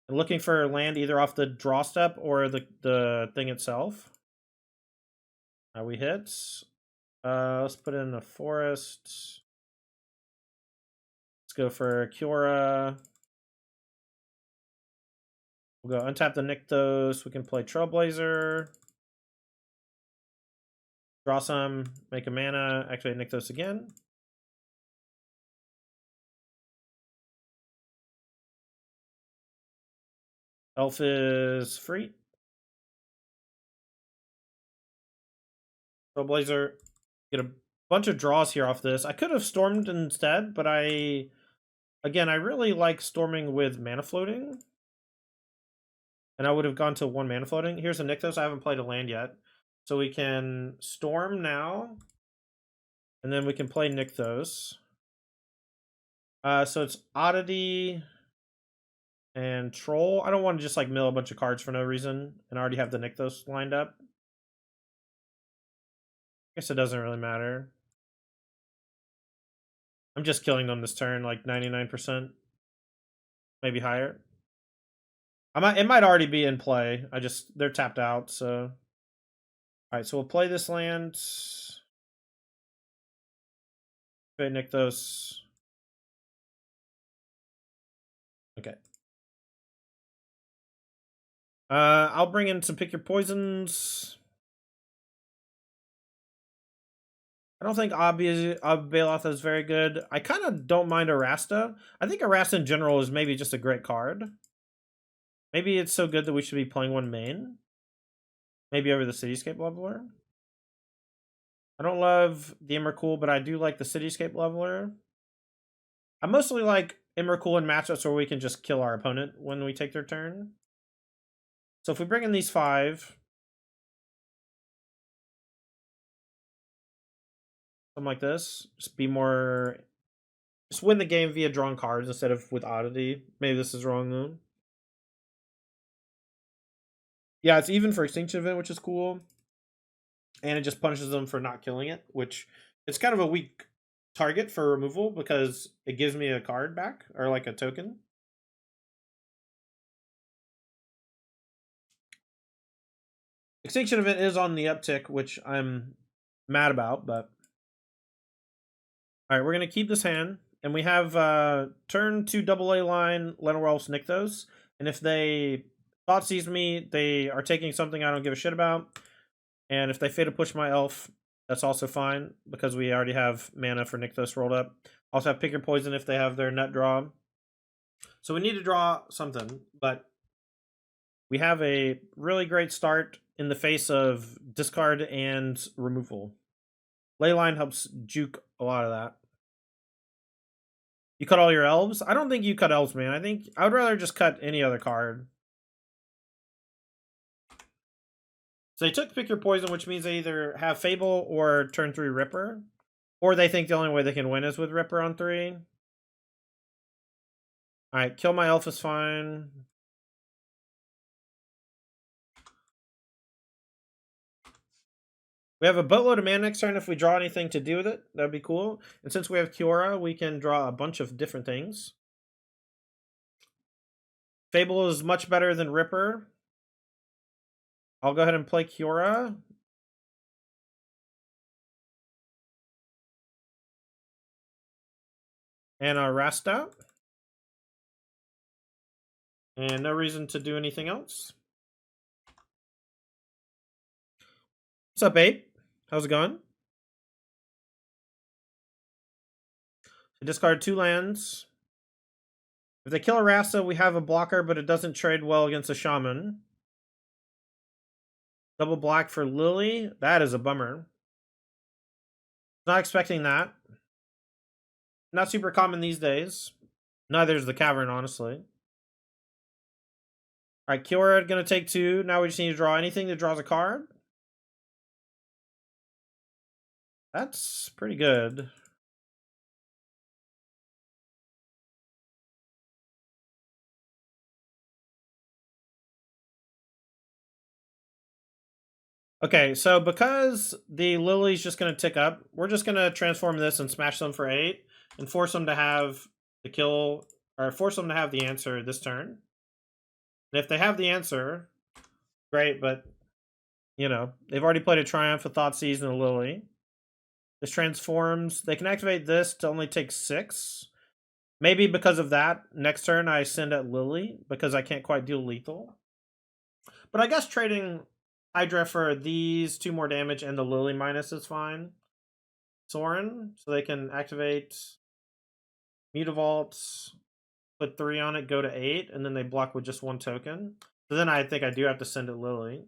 And looking for land either off the draw step or the thing itself. We hit. Let's put in a forest. Let's go for Kiora. We'll go untap the Nykthos. We can play Trailblazer. Draw some, make a mana, activate Nykthos again. Elf is free. Trailblazer. Get a bunch of draws here off this. I could have stormed instead, but I really like storming with mana floating. And I would have gone to 1 mana floating. Here's a Nykthos. I haven't played a land yet. So we can storm now. And then we can play Nykthos. So it's Oddity and Troll. I don't want to just like mill a bunch of cards for no reason. And I already have the Nykthos lined up. I guess it doesn't really matter. I'm just killing them this turn, like 99%. Maybe higher. It might already be in play. They're tapped out, so. Alright, so we'll play this land. Okay, Nykthos. Okay. I'll bring in some Pick Your Poisons. I don't think Bailoth is very good. I kind of don't mind Arasta. I think Arasta in general is maybe just a great card. Maybe it's so good that we should be playing 1 main. Maybe over the Cityscape Leveler. I don't love the Emrakul, but I do like the Cityscape Leveler. I mostly like Emrakul in matchups where we can just kill our opponent when we take their turn. So if we bring in these 5, something like this, just win the game via drawing cards instead of with Oddity. Maybe this is wrong though. Yeah, it's even for Extinction Event, which is cool. And it just punishes them for not killing it, which it's kind of a weak target for removal because it gives me a card back, or like a token. Extinction Event is on the uptick, which I'm mad about, but... Alright, we're going to keep this hand, and we have turn 2 AA line, Llanowar Nykthos, and if they Thoughtseize me, they are taking something I don't give a shit about, and if they Fatal Push my elf, that's also fine, because we already have mana for Nykthos rolled up. Also have Pick Your Poison if they have their nut draw. So we need to draw something, but we have a really great start in the face of discard and removal. Leyline helps juke a lot of that. You cut all your elves? I don't think you cut elves, man. I would rather just cut any other card. So they took Pick Your Poison, which means they either have Fable or turn 3 Ripper. Or they think the only way they can win is with Ripper on 3. Alright, kill my elf is fine. We have a boatload of mana next turn if we draw anything to do with it. That'd be cool. And since we have Kiora, we can draw a bunch of different things. Fable is much better than Ripper. I'll go ahead and play Kiora. And a Rasta. And no reason to do anything else. What's up, Abe? How's it going? I discard 2 lands. If they kill a Rasta, we have a blocker, but it doesn't trade well against a Shaman. Double black for Lily. That is a bummer. Not expecting that. Not super common these days. Neither is the Cavern, honestly. Alright, Kiora gonna take 2. Now we just need to draw anything that draws a card. That's pretty good. Okay, so because the Lily's just going to tick up, we're just going to transform this and smash them for 8 and force them to have the kill, or force them to have the answer this turn. And if they have the answer, great, but, you know, they've already played a Triumph, a Thoughtseize, and a Lily. This transforms. They can activate this to only take 6. Maybe because of that, next turn I send at Lily, because I can't quite deal lethal. But I guess trading Hydra for these 2 more damage and the Lily minus is fine. Sorin, so they can activate Mutavault. put 3 on it, go to 8, and then they block with just 1 token. So then I think I do have to send it Lily.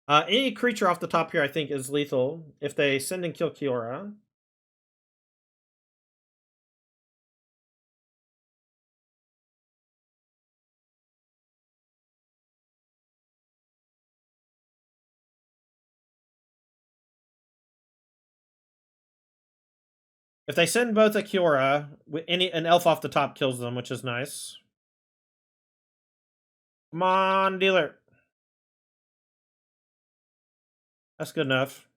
Any creature off the top here, I think, is lethal. If they send and kill Kiora. If they send both a Kiora, an elf off the top kills them, which is nice. Come on, dealer. That's good enough.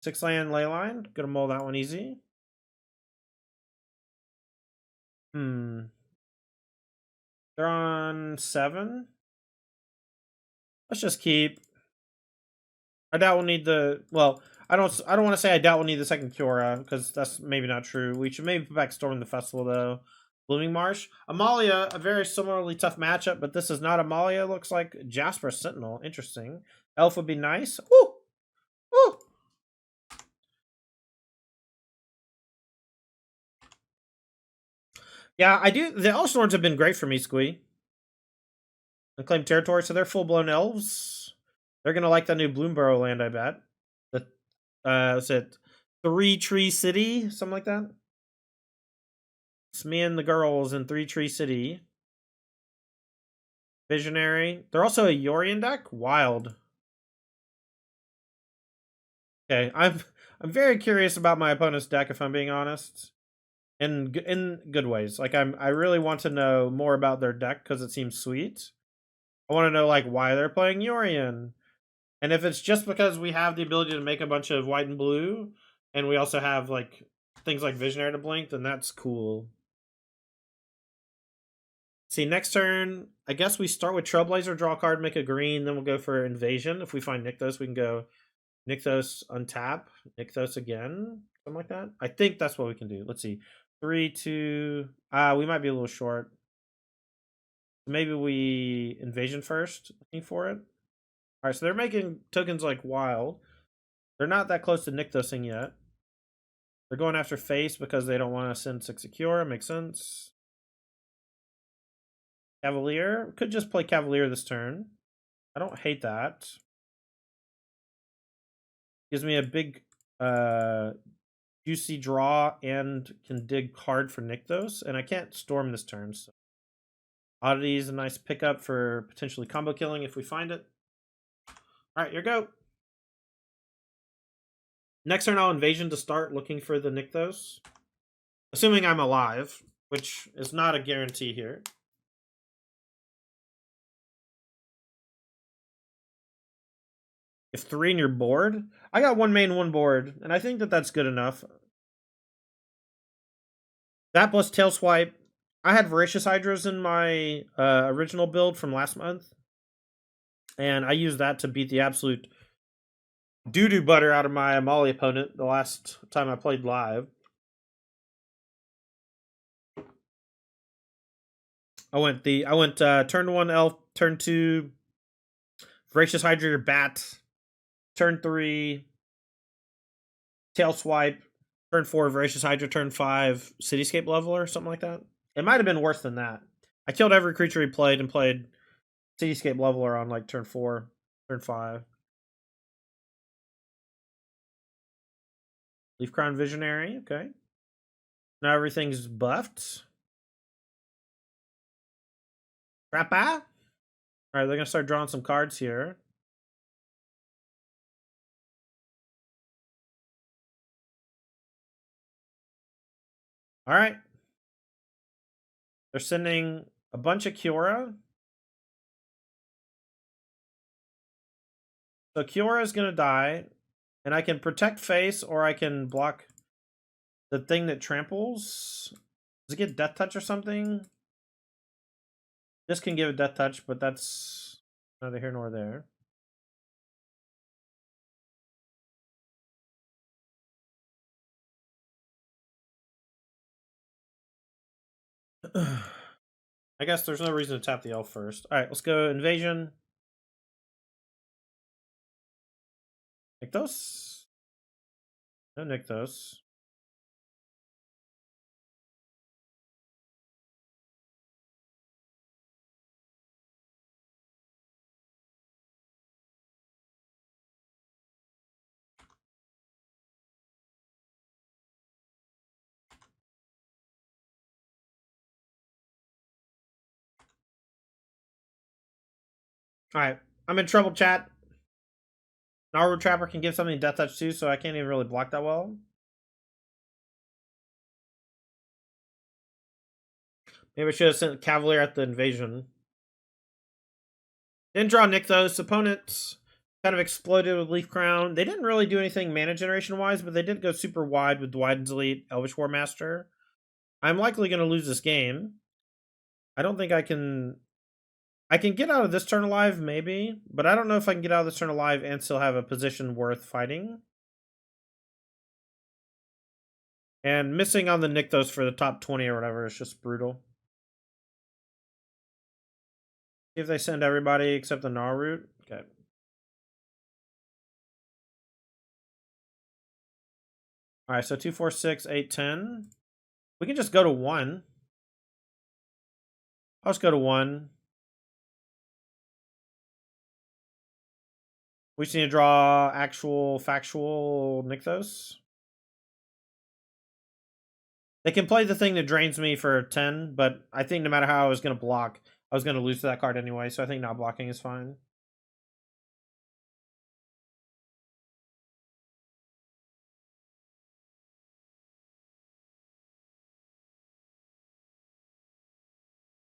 Six land Leyline. Gonna mull that one easy. They're on 7. Let's just keep. I doubt we'll need the. Well, I don't want to say I doubt we'll need the second Kiora because that's maybe not true. We should maybe put back Storm the Festival though. Blooming Marsh, Amalia, a very similarly tough matchup, but this is not Amalia. Looks like Jasper Sentinel. Interesting. Elf would be nice. Woo, woo. Yeah, I do. The Elfstorms have been great for me, Squee. Unclaimed territory, so they're full blown elves. They're gonna like that new Bloomburrow land, I bet. The is it 3 Tree City, something like that? It's me and the girls in 3 Tree City. Visionary. They're also a Yorion deck. Wild. Okay, I'm very curious about my opponent's deck, if I'm being honest. In good ways. Like I really want to know more about their deck because it seems sweet. I want to know like why they're playing Yorion. And if it's just because we have the ability to make a bunch of white and blue, and we also have like things like Visionary to blink, then that's cool. See, next turn, I guess we start with Trailblazer, draw a card, make a green, then we'll go for Invasion. If we find Nykthos, we can go Nykthos, untap, Nykthos again, something like that. I think that's what we can do. Let's see. 3, 2. We might be a little short. Maybe we Invasion first, looking for it. All right, so they're making tokens like wild. They're not that close to Nykthosing yet. They're going after face because they don't want to send 6 secure. Makes sense. Cavalier. Could just play Cavalier this turn. I don't hate that. Gives me a big juicy draw and can dig card for Nykthos. And I can't storm this turn. So. Oddity is a nice pickup for potentially combo killing if we find it. All right, here go. Next turn, I'll Invasion to start looking for the Nykthos. Assuming I'm alive, which is not a guarantee here. If 3 in your board, I got 1 main, 1 board, and I think that that's good enough. That plus Tail Swipe. I had Voracious Hydras in my original build from last month, and I used that to beat the absolute doo-doo butter out of my Amali opponent the last time I played live. I went turn 1 Elf, turn 2 Voracious Hydra your Bat, turn 3 Tail Swipe, turn 4 Voracious Hydra, turn 5 Cityscape Leveler, something like that. It might have been worse than that. I killed every creature he played and played Cityscape Leveler on like turn 4, turn 5. Leaf Crown Visionary, okay. Now everything's buffed. Trappa? Alright, they're gonna start drawing some cards here. Alright. They're sending a bunch of Kiora. So Kiora is gonna die. And I can protect face or I can block the thing that tramples. Does it get Death Touch or something? This can give a Death Touch, but that's neither here nor there. I guess there's no reason to tap the elf first. Alright, let's go invasion. Nykthos? No Nykthos. Alright, I'm in trouble, chat. Naru Trapper can give something Death Touch too, so I can't even really block that well. Maybe I should have sent Cavalier at the invasion. Didn't draw Nykthos. Opponents kind of exploded with Leaf Crown. They didn't really do anything mana generation wise, but they did go super wide with Wyden's Elite, Elvish War Master. I'm likely going to lose this game. I don't think I can. I can get out of this turn alive, maybe, but I don't know if I can get out of this turn alive and still have a position worth fighting. And missing on the Nykthos for the top 20 or whatever is just brutal. See if they send everybody except the Naru. Okay. Alright, so 2, 4, 6, 8, 10. We can just go to 1. I'll just go to 1. We just need to draw actual, factual Nykthos. They can play the thing that drains me for 10, but I think no matter how I was going to block, I was going to lose to that card anyway, so I think not blocking is fine.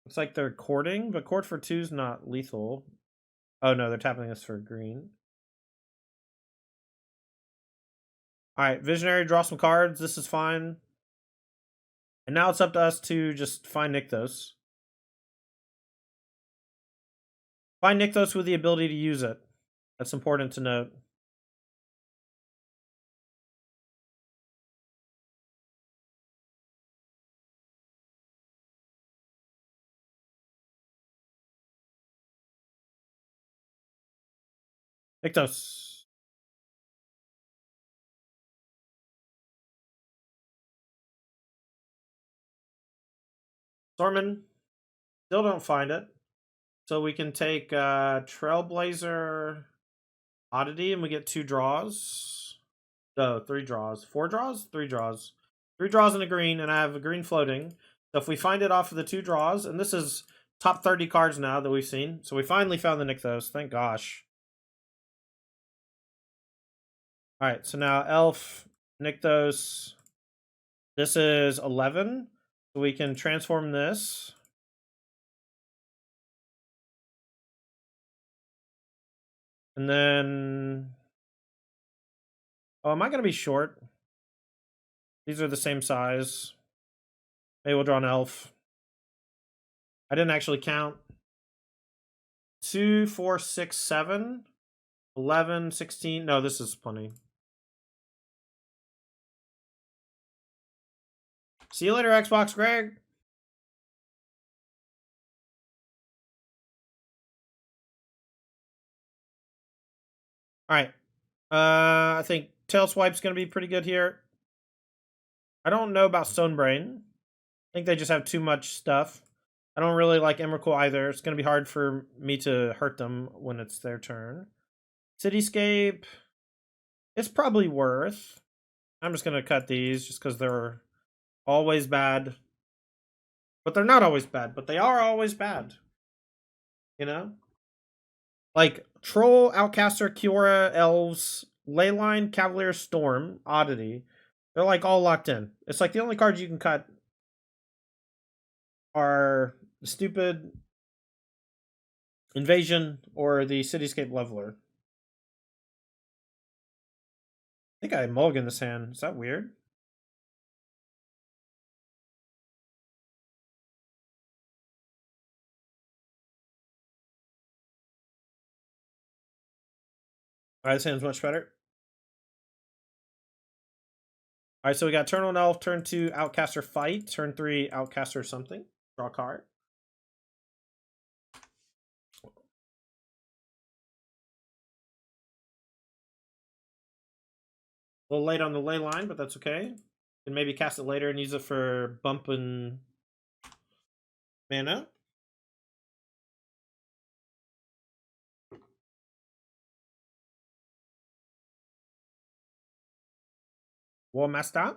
Looks like they're courting, but court for 2 is not lethal. Oh no, they're tapping us for green. Alright, Visionary, draw some cards. This is fine. And now it's up to us to just find Nykthos. Find Nykthos with the ability to use it. That's important to note. Nykthos. Stormin. Still don't find it. So we can take Trailblazer Oddity and we get 2 draws. No, 3 draws. 4 draws? 3 draws. 3 draws and a green, and I have a green floating. So if we find it off of the 2 draws, and this is top 30 cards now that we've seen. So we finally found the Nykthos. Thank gosh. Alright, so now Elf, Nykthos. This is 11. So we can transform this. And then... Oh, am I going to be short? These are the same size. Maybe we'll draw an elf. I didn't actually count. 2, 4, 6, 7, 11, 16. No, this is plenty. See you later, Xbox Greg. Alright. I think Tail Swipe's going to be pretty good here. I don't know about Stonebrain. I think they just have too much stuff. I don't really like Emrakul either. It's going to be hard for me to hurt them when it's their turn. Cityscape. It's probably worth. I'm just going to cut these just because they're always bad. But they're not always bad. But they are always bad. You know? Like, Troll, Outcaster, Kiora, Elves, Leyline, Cavalier, Storm, Oddity. They're like all locked in. It's like the only cards you can cut are the stupid Invasion or the Cityscape Leveler. I think I mulligan this hand. Is that weird? Alright, this hand's much better. Alright, so we got turn 1 Elf, turn 2 Outcaster Fight, turn 3 Outcaster something. Draw a card. A little late on the ley line, but that's okay. And maybe cast it later and use it for bumping mana. War Master.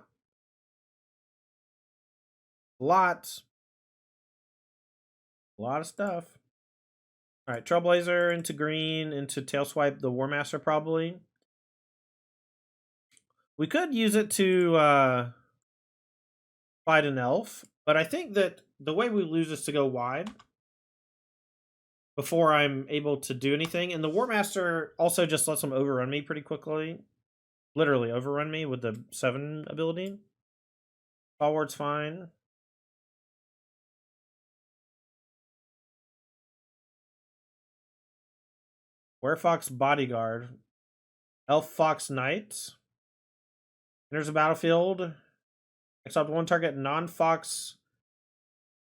Lots. A lot of stuff. All right, Trailblazer into green, into Tailswipe the War Master probably. We could use it to fight an elf, but I think that the way we lose is to go wide before I'm able to do anything. And the War Master also just lets them overrun me pretty quickly. Literally overrun me with the 7 ability. Forward's fine. Werefox Bodyguard. Elf Fox Knight. Enters a battlefield. Except one target non-fox.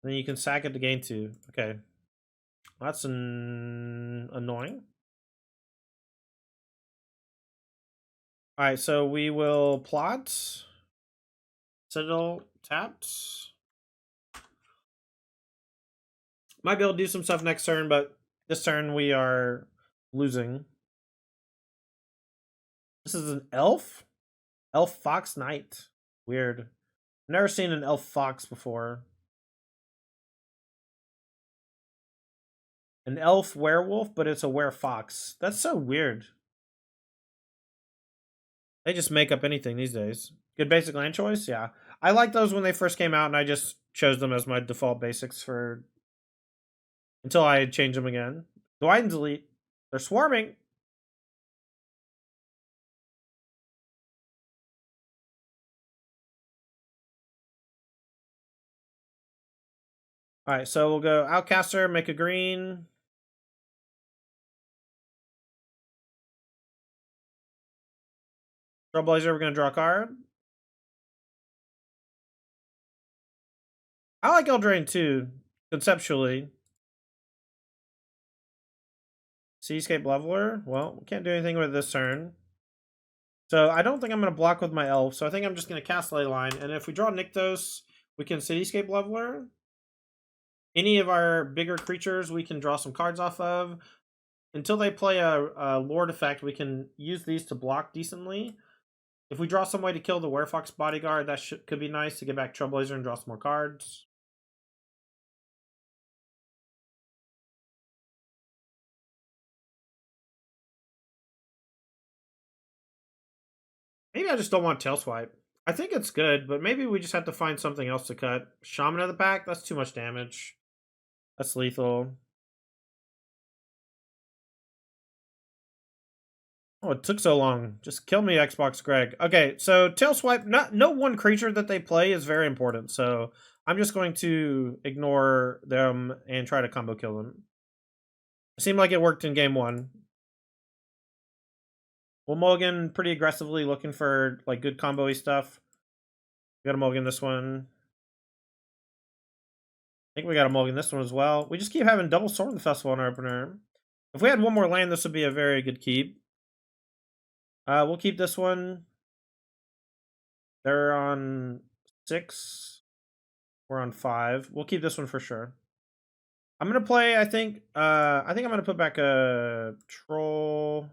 Then you can sack it to gain 2. Okay. That's annoying. Alright, so we will plot. Citadel tapped. Might be able to do some stuff next turn, but this turn we are losing. This is an elf? Elf Fox Knight. Weird. Never seen an elf fox before. An elf werewolf, but it's a werefox. That's so weird. They just make up anything these days. Good basic land choice? Yeah. I like those when they first came out, and I just chose them as my default basics for... until I change them again. Go ahead and delete. They're swarming. Alright, so we'll go Outcaster, make a green. Trailblazer, we're going to draw a card. I like Eldraine too, conceptually. Seascape Leveler. Well, we can't do anything with this turn. So I don't think I'm going to block with my elf. So I think I'm just going to cast Leyline. And if we draw Nykthos, we can Cityscape Leveler. Any of our bigger creatures we can draw some cards off of. Until they play a Lord effect, we can use these to block decently. If we draw some way to kill the Werefox Bodyguard, that could be nice to get back Trailblazer and draw some more cards. Maybe I just don't want Tail Swipe. I think it's good, but maybe we just have to find something else to cut. Shaman of the Pack? That's too much damage. That's lethal. Oh, it took so long. Just kill me, Xbox Greg. Okay, so Tail Swipe, no one creature that they play is very important, so I'm just going to ignore them and try to combo kill them. It seemed like it worked in game 1. We'll mulligan pretty aggressively, looking for like good combo-y stuff. We got to mulligan this one. I think we got to mulligan this one as well. We just keep having double Sword in the Festival on our opener. If we had one more land, this would be a very good keep. We'll keep this one. They're on 6. We're on 5. We'll keep this one for sure. I'm gonna play. I think I'm gonna put back a Troll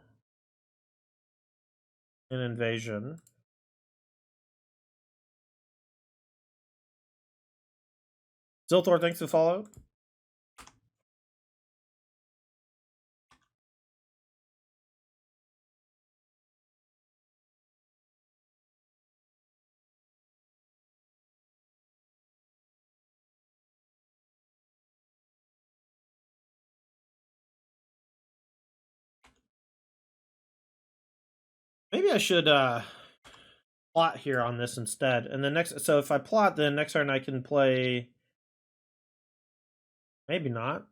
and Invasion. Zilthor, thanks for the follow. Maybe I should plot here on this instead. And the next, so if I plot, then next turn I can play. Maybe not.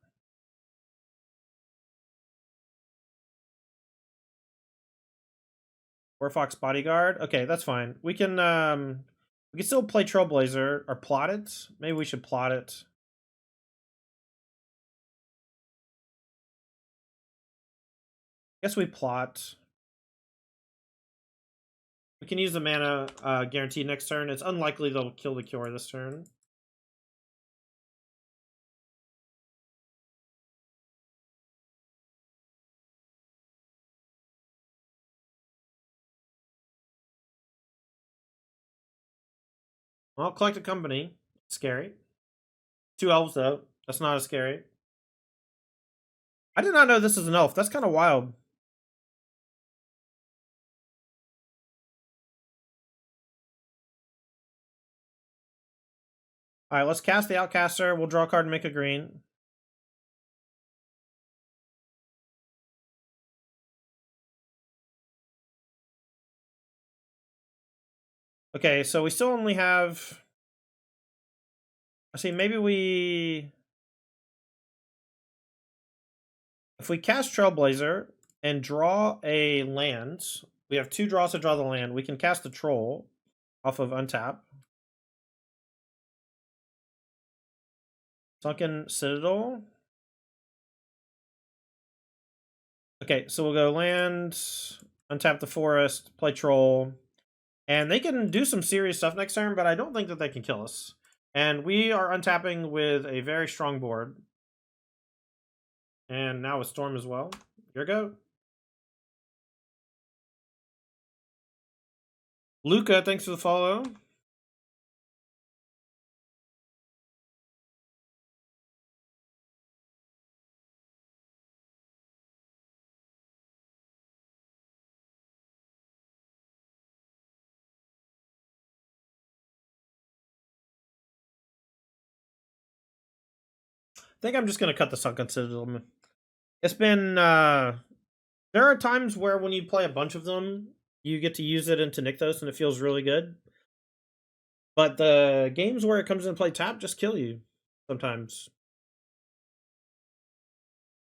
Werefox Bodyguard. Okay, that's fine. We can still play Trailblazer or plot it. Maybe we should plot it. Guess we plot. We can use the mana guarantee next turn. It's unlikely they'll kill the cure this turn. Well, collect a company. Scary. 2 elves, though. That's not as scary. I did not know this is an elf. That's kind of wild. Alright, let's cast the Outcaster. We'll draw a card and make a green. Okay, so we still only have... I see, maybe we... If we cast Trailblazer and draw a land, we have 2 draws to draw the land. We can cast the Troll off of untap. Sunken Citadel. Okay, so we'll go land, untap the forest, play Troll. And they can do some serious stuff next turn, but I don't think that they can kill us. And we are untapping with a very strong board. And now with Storm as well. Here we go. Luca, thanks for the follow. I think I'm just going to cut the Sunken Citadel. It's been... there are times where when you play a bunch of them, you get to use it into Nykthos and it feels really good. But the games where it comes in play tap just kill you sometimes.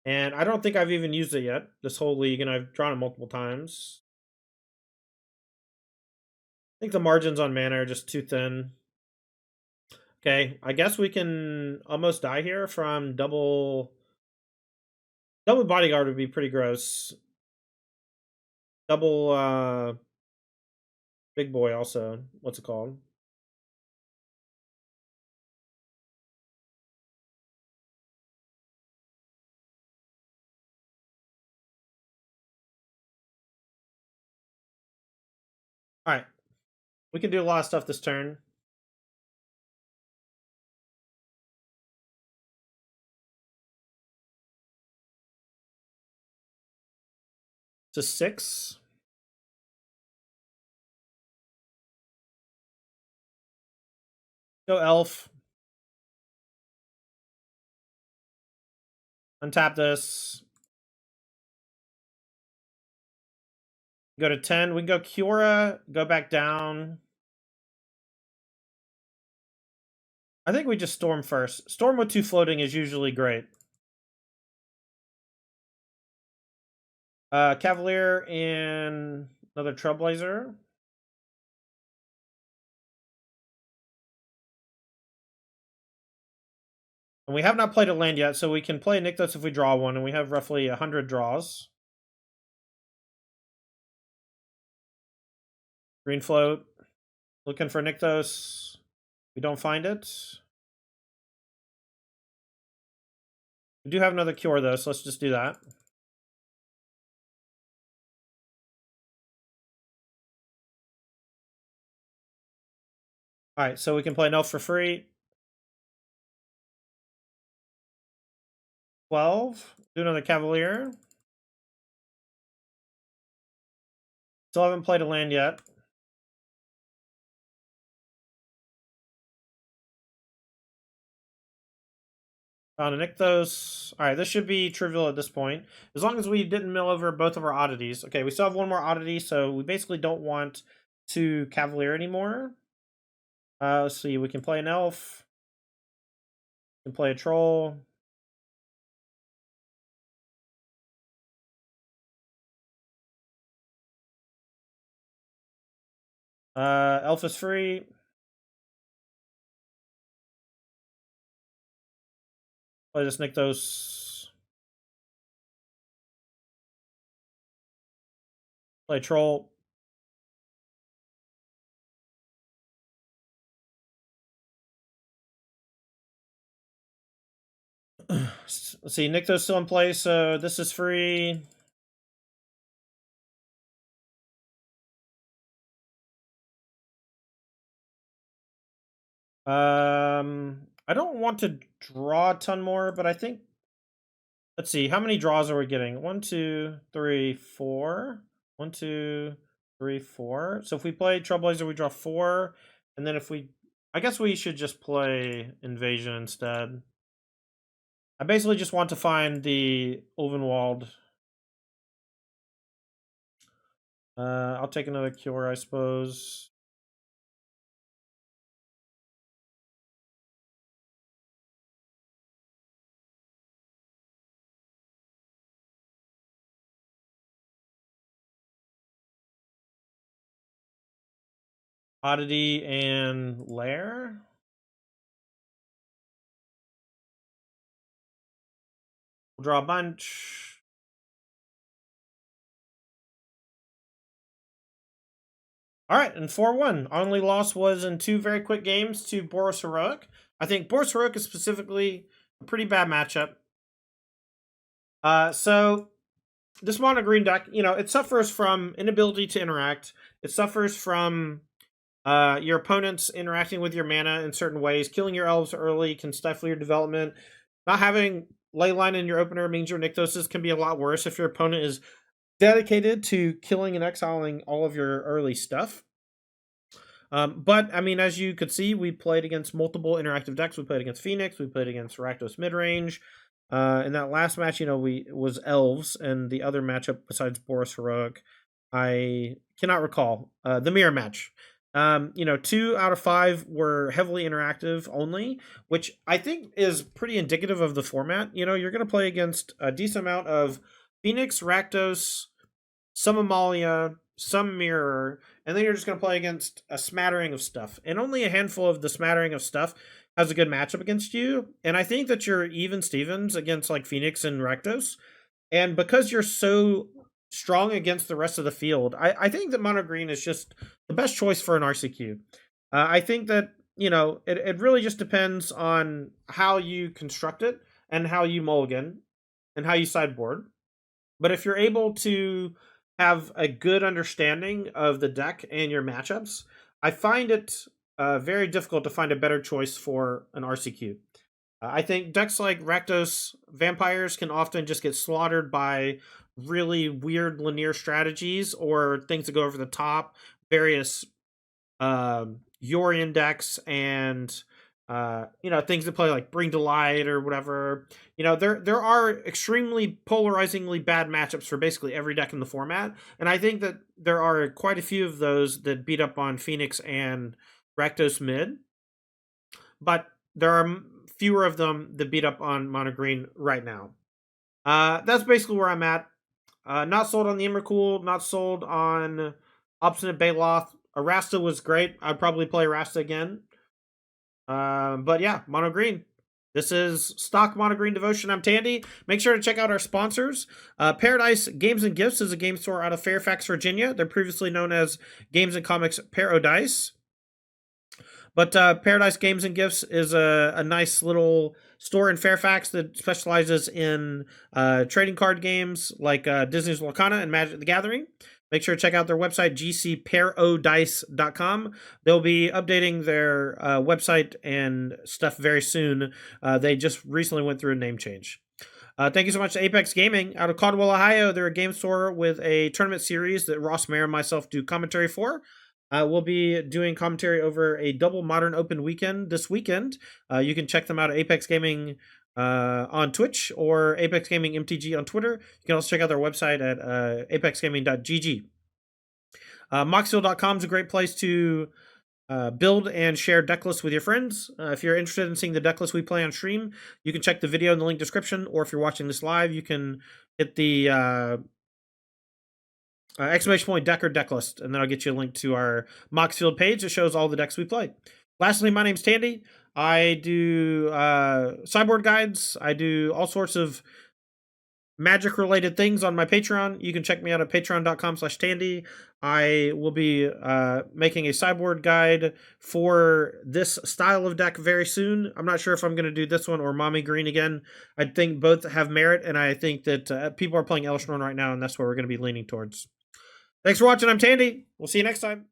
And I don't think I've even used it yet, this whole league, and I've drawn it multiple times. I think the margins on mana are just too thin. Okay, I guess we can almost die here from double... Double Bodyguard would be pretty gross. Double, Big Boy also. What's it called? Alright. We can do a lot of stuff this turn. To 6. Go Elf. Untap this. Go to 10. We can go Cura. Go back down. I think we just Storm first. Storm with 2 floating is usually great. Cavalier and another Trailblazer. And we have not played a land yet, so we can play Nykthos if we draw one, and we have roughly 100 draws. Green float. Looking for Nykthos. We don't find it. We do have another Cure, though, so let's just do that. Alright, so we can play an Elf for free. 12. Do another Cavalier. Still haven't played a land yet. Found a Nykthos. Alright, this should be trivial at this point. As long as we didn't mill over both of our oddities. Okay, we still have one more oddity, so we basically don't want to Cavalier anymore. Let's see, we can play an Elf. We can play a Troll. Elf is free. Play this Nykthos. Play troll. Let's see, Nycto's still in play, so this is free. I don't want to draw a ton more, but I think, let's see, how many draws are we getting? 1, 2, 3, 4. 1, 2, 3, 4. So if we play Trailblazer, we draw 4, and then if we, I guess we should just play Invasion instead. I basically just want to find the Ulvenwald. I'll take another cure, I suppose. Oddity and Lair. We'll draw a bunch. All right, and 4-1. Only loss was in 2 very quick games to Boros Heroic. I think Boros Heroic is specifically a pretty bad matchup. So this mono green deck, it suffers from inability to interact. It suffers from your opponents interacting with your mana in certain ways. Killing your elves early can stifle your development. Not having Leyline in your opener means your Nyctoses can be a lot worse if your opponent is dedicated to killing and exiling all of your early stuff. But I mean, as you could see, we played against multiple interactive decks. We played against Phoenix. We played against Rakdos midrange. In that last match, we was elves, and the other matchup besides Boros Heroic, I cannot recall. The mirror match. 2 out of 5 were heavily interactive only, which I think is pretty indicative of the format. You're going to play against a decent amount of Phoenix, Rakdos, some Amalia, some Mirror, and then you're just going to play against a smattering of stuff. And only a handful of the smattering of stuff has a good matchup against you. And I think that you're even Stevens against like Phoenix and Rakdos. And because you're so strong against the rest of the field, I think that Mono Green is just the best choice for an RCQ. I think that, it really just depends on how you construct it and how you mulligan and how you sideboard. But if you're able to have a good understanding of the deck and your matchups, I find it very difficult to find a better choice for an RCQ. I think decks like Rakdos Vampires can often just get slaughtered by really weird linear strategies or things that go over the top, various Yorion decks and things that play like Bring to Light or whatever. There are extremely polarizingly bad matchups for basically every deck in the format, and I think that there are quite a few of those that beat up on Phoenix and Rakdos mid, but there are fewer of them that beat up on Mono Green right now. That's basically where I'm at. Not sold on the Emrakul, not sold on Obstinate Baloth. Arasta was great. I'd probably play Arasta again. But yeah, Mono Green. This is Stock Mono Green Devotion. I'm Tandy. Make sure to check out our sponsors. Paradise Games and Gifts is a game store out of Fairfax, Virginia. They're previously known as Games and Comics Parodice. But Paradise Games and Gifts is a nice little store in Fairfax that specializes in trading card games like Disney's Lorcana and Magic the Gathering. Make sure to check out their website, gcparodice.com. They'll be updating their website and stuff very soon. They just recently went through a name change. Thank you so much to Apex Gaming out of Caldwell, Ohio. They're a game store with a tournament series that Ross Mayer and myself do commentary for. We'll be doing commentary over a double Modern Open weekend this weekend. You can check them out at Apex Gaming on Twitch or Apex Gaming MTG on Twitter. You can also check out their website at apexgaming.gg. Moxfield.com is a great place to build and share deck lists with your friends. If you're interested in seeing the deck list we play on stream, you can check the video in the link description, or if you're watching this live, you can hit the exclamation point deck or deck list, and then I'll get you a link to our Moxfield page that shows all the decks we play. Lastly, my name's Tandy. I do sideboard guides. I do all sorts of Magic related things on my Patreon. You can check me out at patreon.com/Tandy. I will be making a sideboard guide for this style of deck very soon. I'm not sure if I'm going to do this one or Mommy Green again. I think both have merit, and I think that people are playing Elshnorn right now, and that's where we're going to be leaning towards. Thanks for watching. I'm Tandy. We'll see you next time.